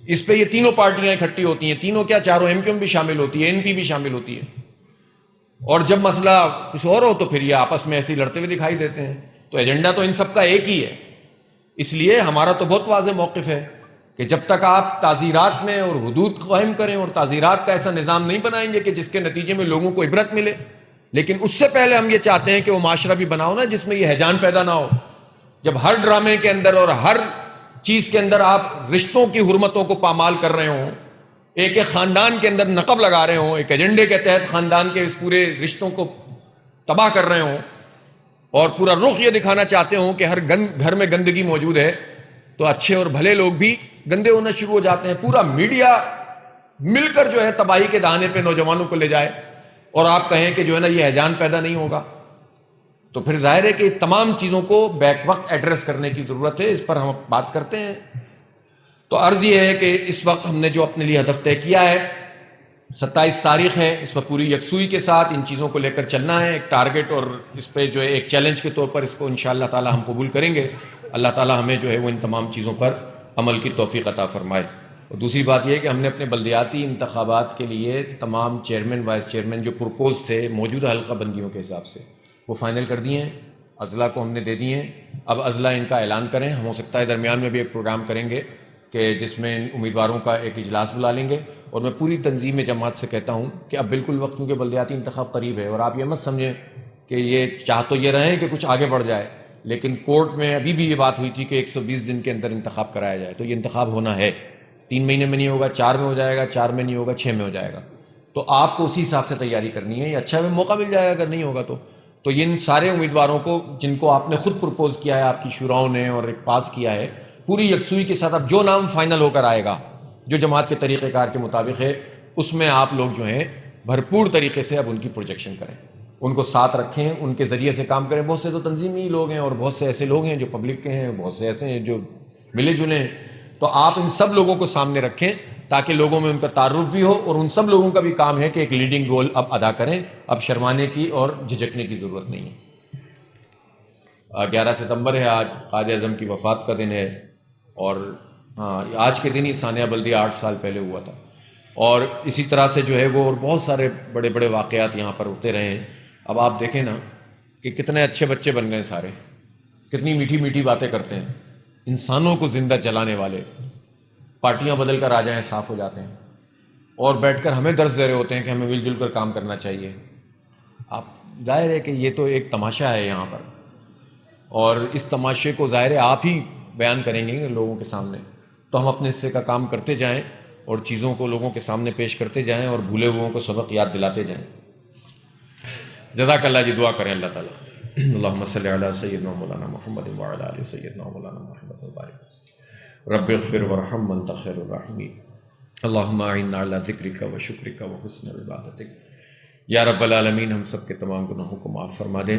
اس پہ یہ تینوں پارٹیاں اکٹھی ہوتی ہیں. تینوں کیا, چاروں ایم کیو ایم بھی شامل ہوتی ہے, این پی بھی شامل ہوتی ہے. اور جب مسئلہ کچھ اور ہو تو پھر یہ آپس میں ایسے ہی لڑتے ہوئے دکھائی دیتے ہیں. تو ایجنڈا تو ان سب کا ایک ہی ہے. اس لیے ہمارا تو بہت واضح موقف ہے کہ جب تک آپ تعزیرات میں اور حدود قائم کریں اور تعزیرات کا ایسا نظام نہیں بنائیں گے کہ جس کے نتیجے میں لوگوں کو عبرت ملے, لیکن اس سے پہلے ہم یہ چاہتے ہیں کہ وہ معاشرہ بھی بناؤ نا جس میں یہ ہیجان پیدا نہ ہو. جب ہر ڈرامے کے اندر اور ہر چیز کے اندر آپ رشتوں کی حرمتوں کو پامال کر رہے ہوں, ایک ایک خاندان کے اندر نقب لگا رہے ہوں, ایک ایجنڈے کے تحت خاندان کے اس پورے رشتوں کو تباہ کر رہے ہوں, اور پورا رخ یہ دکھانا چاہتے ہوں کہ ہر گھر میں گندگی موجود ہے, تو اچھے اور بھلے لوگ بھی گندے ہونا شروع ہو جاتے ہیں. پورا میڈیا مل کر جو ہے تباہی کے دہانے پہ نوجوانوں کو لے جائے, اور آپ کہیں کہ جو ہے نا یہ ہیجان پیدا نہیں ہوگا, تو پھر ظاہر ہے کہ تمام چیزوں کو بیک وقت ایڈریس کرنے کی ضرورت ہے. اس پر ہم بات کرتے ہیں. تو عرض یہ ہے کہ اس وقت ہم نے جو اپنے لیے ہدف طے کیا ہے 27 تاریخ ہے, اس پر پوری یکسوئی کے ساتھ ان چیزوں کو لے کر چلنا ہے. ایک ٹارگٹ اور اس پہ جو ہے ایک چیلنج کے طور پر اس کو انشاءاللہ تعالی ہم قبول کریں گے. اللہ تعالی ہمیں جو ہے وہ ان تمام چیزوں پر عمل کی توفیق عطا فرمائے. اور دوسری بات یہ ہے کہ ہم نے اپنے بلدیاتی انتخابات کے لیے تمام چیئرمین وائس چیئرمین جو پرپوز تھے موجودہ حلقہ بندیوں کے حساب سے وہ فائنل کر دیے ہیں, اضلاع کو ہم نے دے دیے ہیں. اب اضلاع ان کا اعلان کریں. ہم ہو سکتا ہے درمیان میں بھی ایک پروگرام کریں گے کہ جس میں امیدواروں کا ایک اجلاس بلا لیں گے. اور میں پوری تنظیم جماعت سے کہتا ہوں کہ اب بالکل وقت, کیونکہ بلدیاتی انتخاب قریب ہے, اور آپ یہ مت سمجھیں کہ یہ چاہ تو یہ رہیں کہ کچھ آگے بڑھ جائے, لیکن کورٹ میں ابھی بھی یہ بات ہوئی تھی کہ 120 دن کے اندر انتخاب کرایا جائے. تو یہ انتخاب ہونا ہے, 3 مہینے میں نہیں ہوگا, 4 میں ہو جائے گا, 4 میں نہیں ہوگا, 6 میں ہو جائے گا. تو آپ کو اسی حساب سے تیاری کرنی ہے. یہ اچھا میں موقع مل جائے گا, اگر نہیں ہوگا تو ان سارے امیدواروں کو جن کو آپ نے خود پرپوز کیا ہے, آپ کی شوراؤں نے, اور ایک پاس کیا ہے, پوری یکسوئی کے ساتھ اب جو نام فائنل ہو کر آئے گا جو جماعت کے طریقہ کار کے مطابق ہے, اس میں آپ لوگ جو ہیں بھرپور طریقے سے اب ان کی پروجیکشن کریں, ان کو ساتھ رکھیں, ان کے ذریعے سے کام کریں. بہت سے تو تنظیمی لوگ ہیں, اور بہت سے ایسے لوگ ہیں جو پبلک کے ہیں, بہت سے ایسے ہیں جو ملے جلے ہیں. تو آپ ان سب لوگوں کو سامنے رکھیں تاکہ لوگوں میں ان کا تعارف بھی ہو, اور ان سب لوگوں کا بھی کام ہے کہ ایک لیڈنگ رول اب ادا کریں. اب شرمانے کی اور جھجکنے کی ضرورت نہیں ہے. 11 ستمبر ہے آج, قائد اعظم کی وفات کا دن ہے, اور ہاں آج کے دن ہی ثانیہ بلدیہ 8 سال پہلے ہوا تھا. اور اسی طرح سے جو ہے وہ اور بہت سارے بڑے بڑے واقعات یہاں پر ہوتے رہے ہیں. اب آپ دیکھیں نا کہ کتنے اچھے بچے بن گئے سارے, کتنی میٹھی میٹھی باتیں کرتے ہیں, انسانوں کو زندہ جلانے والے. پارٹیاں بدل کر آ جائیں صاف ہو جاتے ہیں, اور بیٹھ کر ہمیں درس دے رہے ہوتے ہیں کہ ہمیں مل جل کر کام کرنا چاہیے. آپ ظاہر ہے کہ یہ تو ایک تماشا ہے یہاں پر, اور اس تماشے کو ظاہر ہے آپ ہی بیان کریں گے لوگوں کے سامنے تو ہم اپنے حصے کا کام کرتے جائیں اور چیزوں کو لوگوں کے سامنے پیش کرتے جائیں اور بھولے ہوئوں کو سبق یاد دلاتے جائیں. جزاک اللہ جی. دعا کریں اللہ تعالیٰ. اللہم صلی علی سیدنا مولانا محمد وعلی آل سیدنا مولانا محمد وبارک وسلم. رب اغفر وارحم وانت خیر الراحمین. اللہم اعنا علی ذکرک و شکرک و حسن عبادتک. یا رب العالمین ہم سب کے تمام گناہوں کو معاف فرما دیں.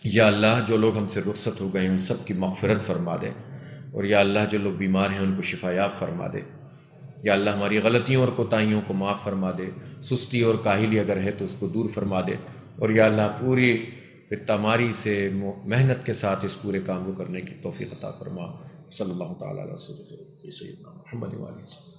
یا اللہ جو لوگ ہم سے رخصت ہو گئے ان سب کی مغفرت فرما دیں. اور یا اللہ جو لوگ بیمار ہیں ان کو شفا یاب فرما دے. یا اللہ ہماری غلطیوں اور کوتاہیوں کو معاف فرما دے. سستی اور کاہلی اگر ہے تو اس کو دور فرما دے. اور یا اللہ پوری تماری سے محنت کے ساتھ اس پورے کام کو کرنے کی توفیق عطا فرما. صلی اللہ تعالیٰ علیہ وسلم سیدنا محمد وعلیہ وسلم.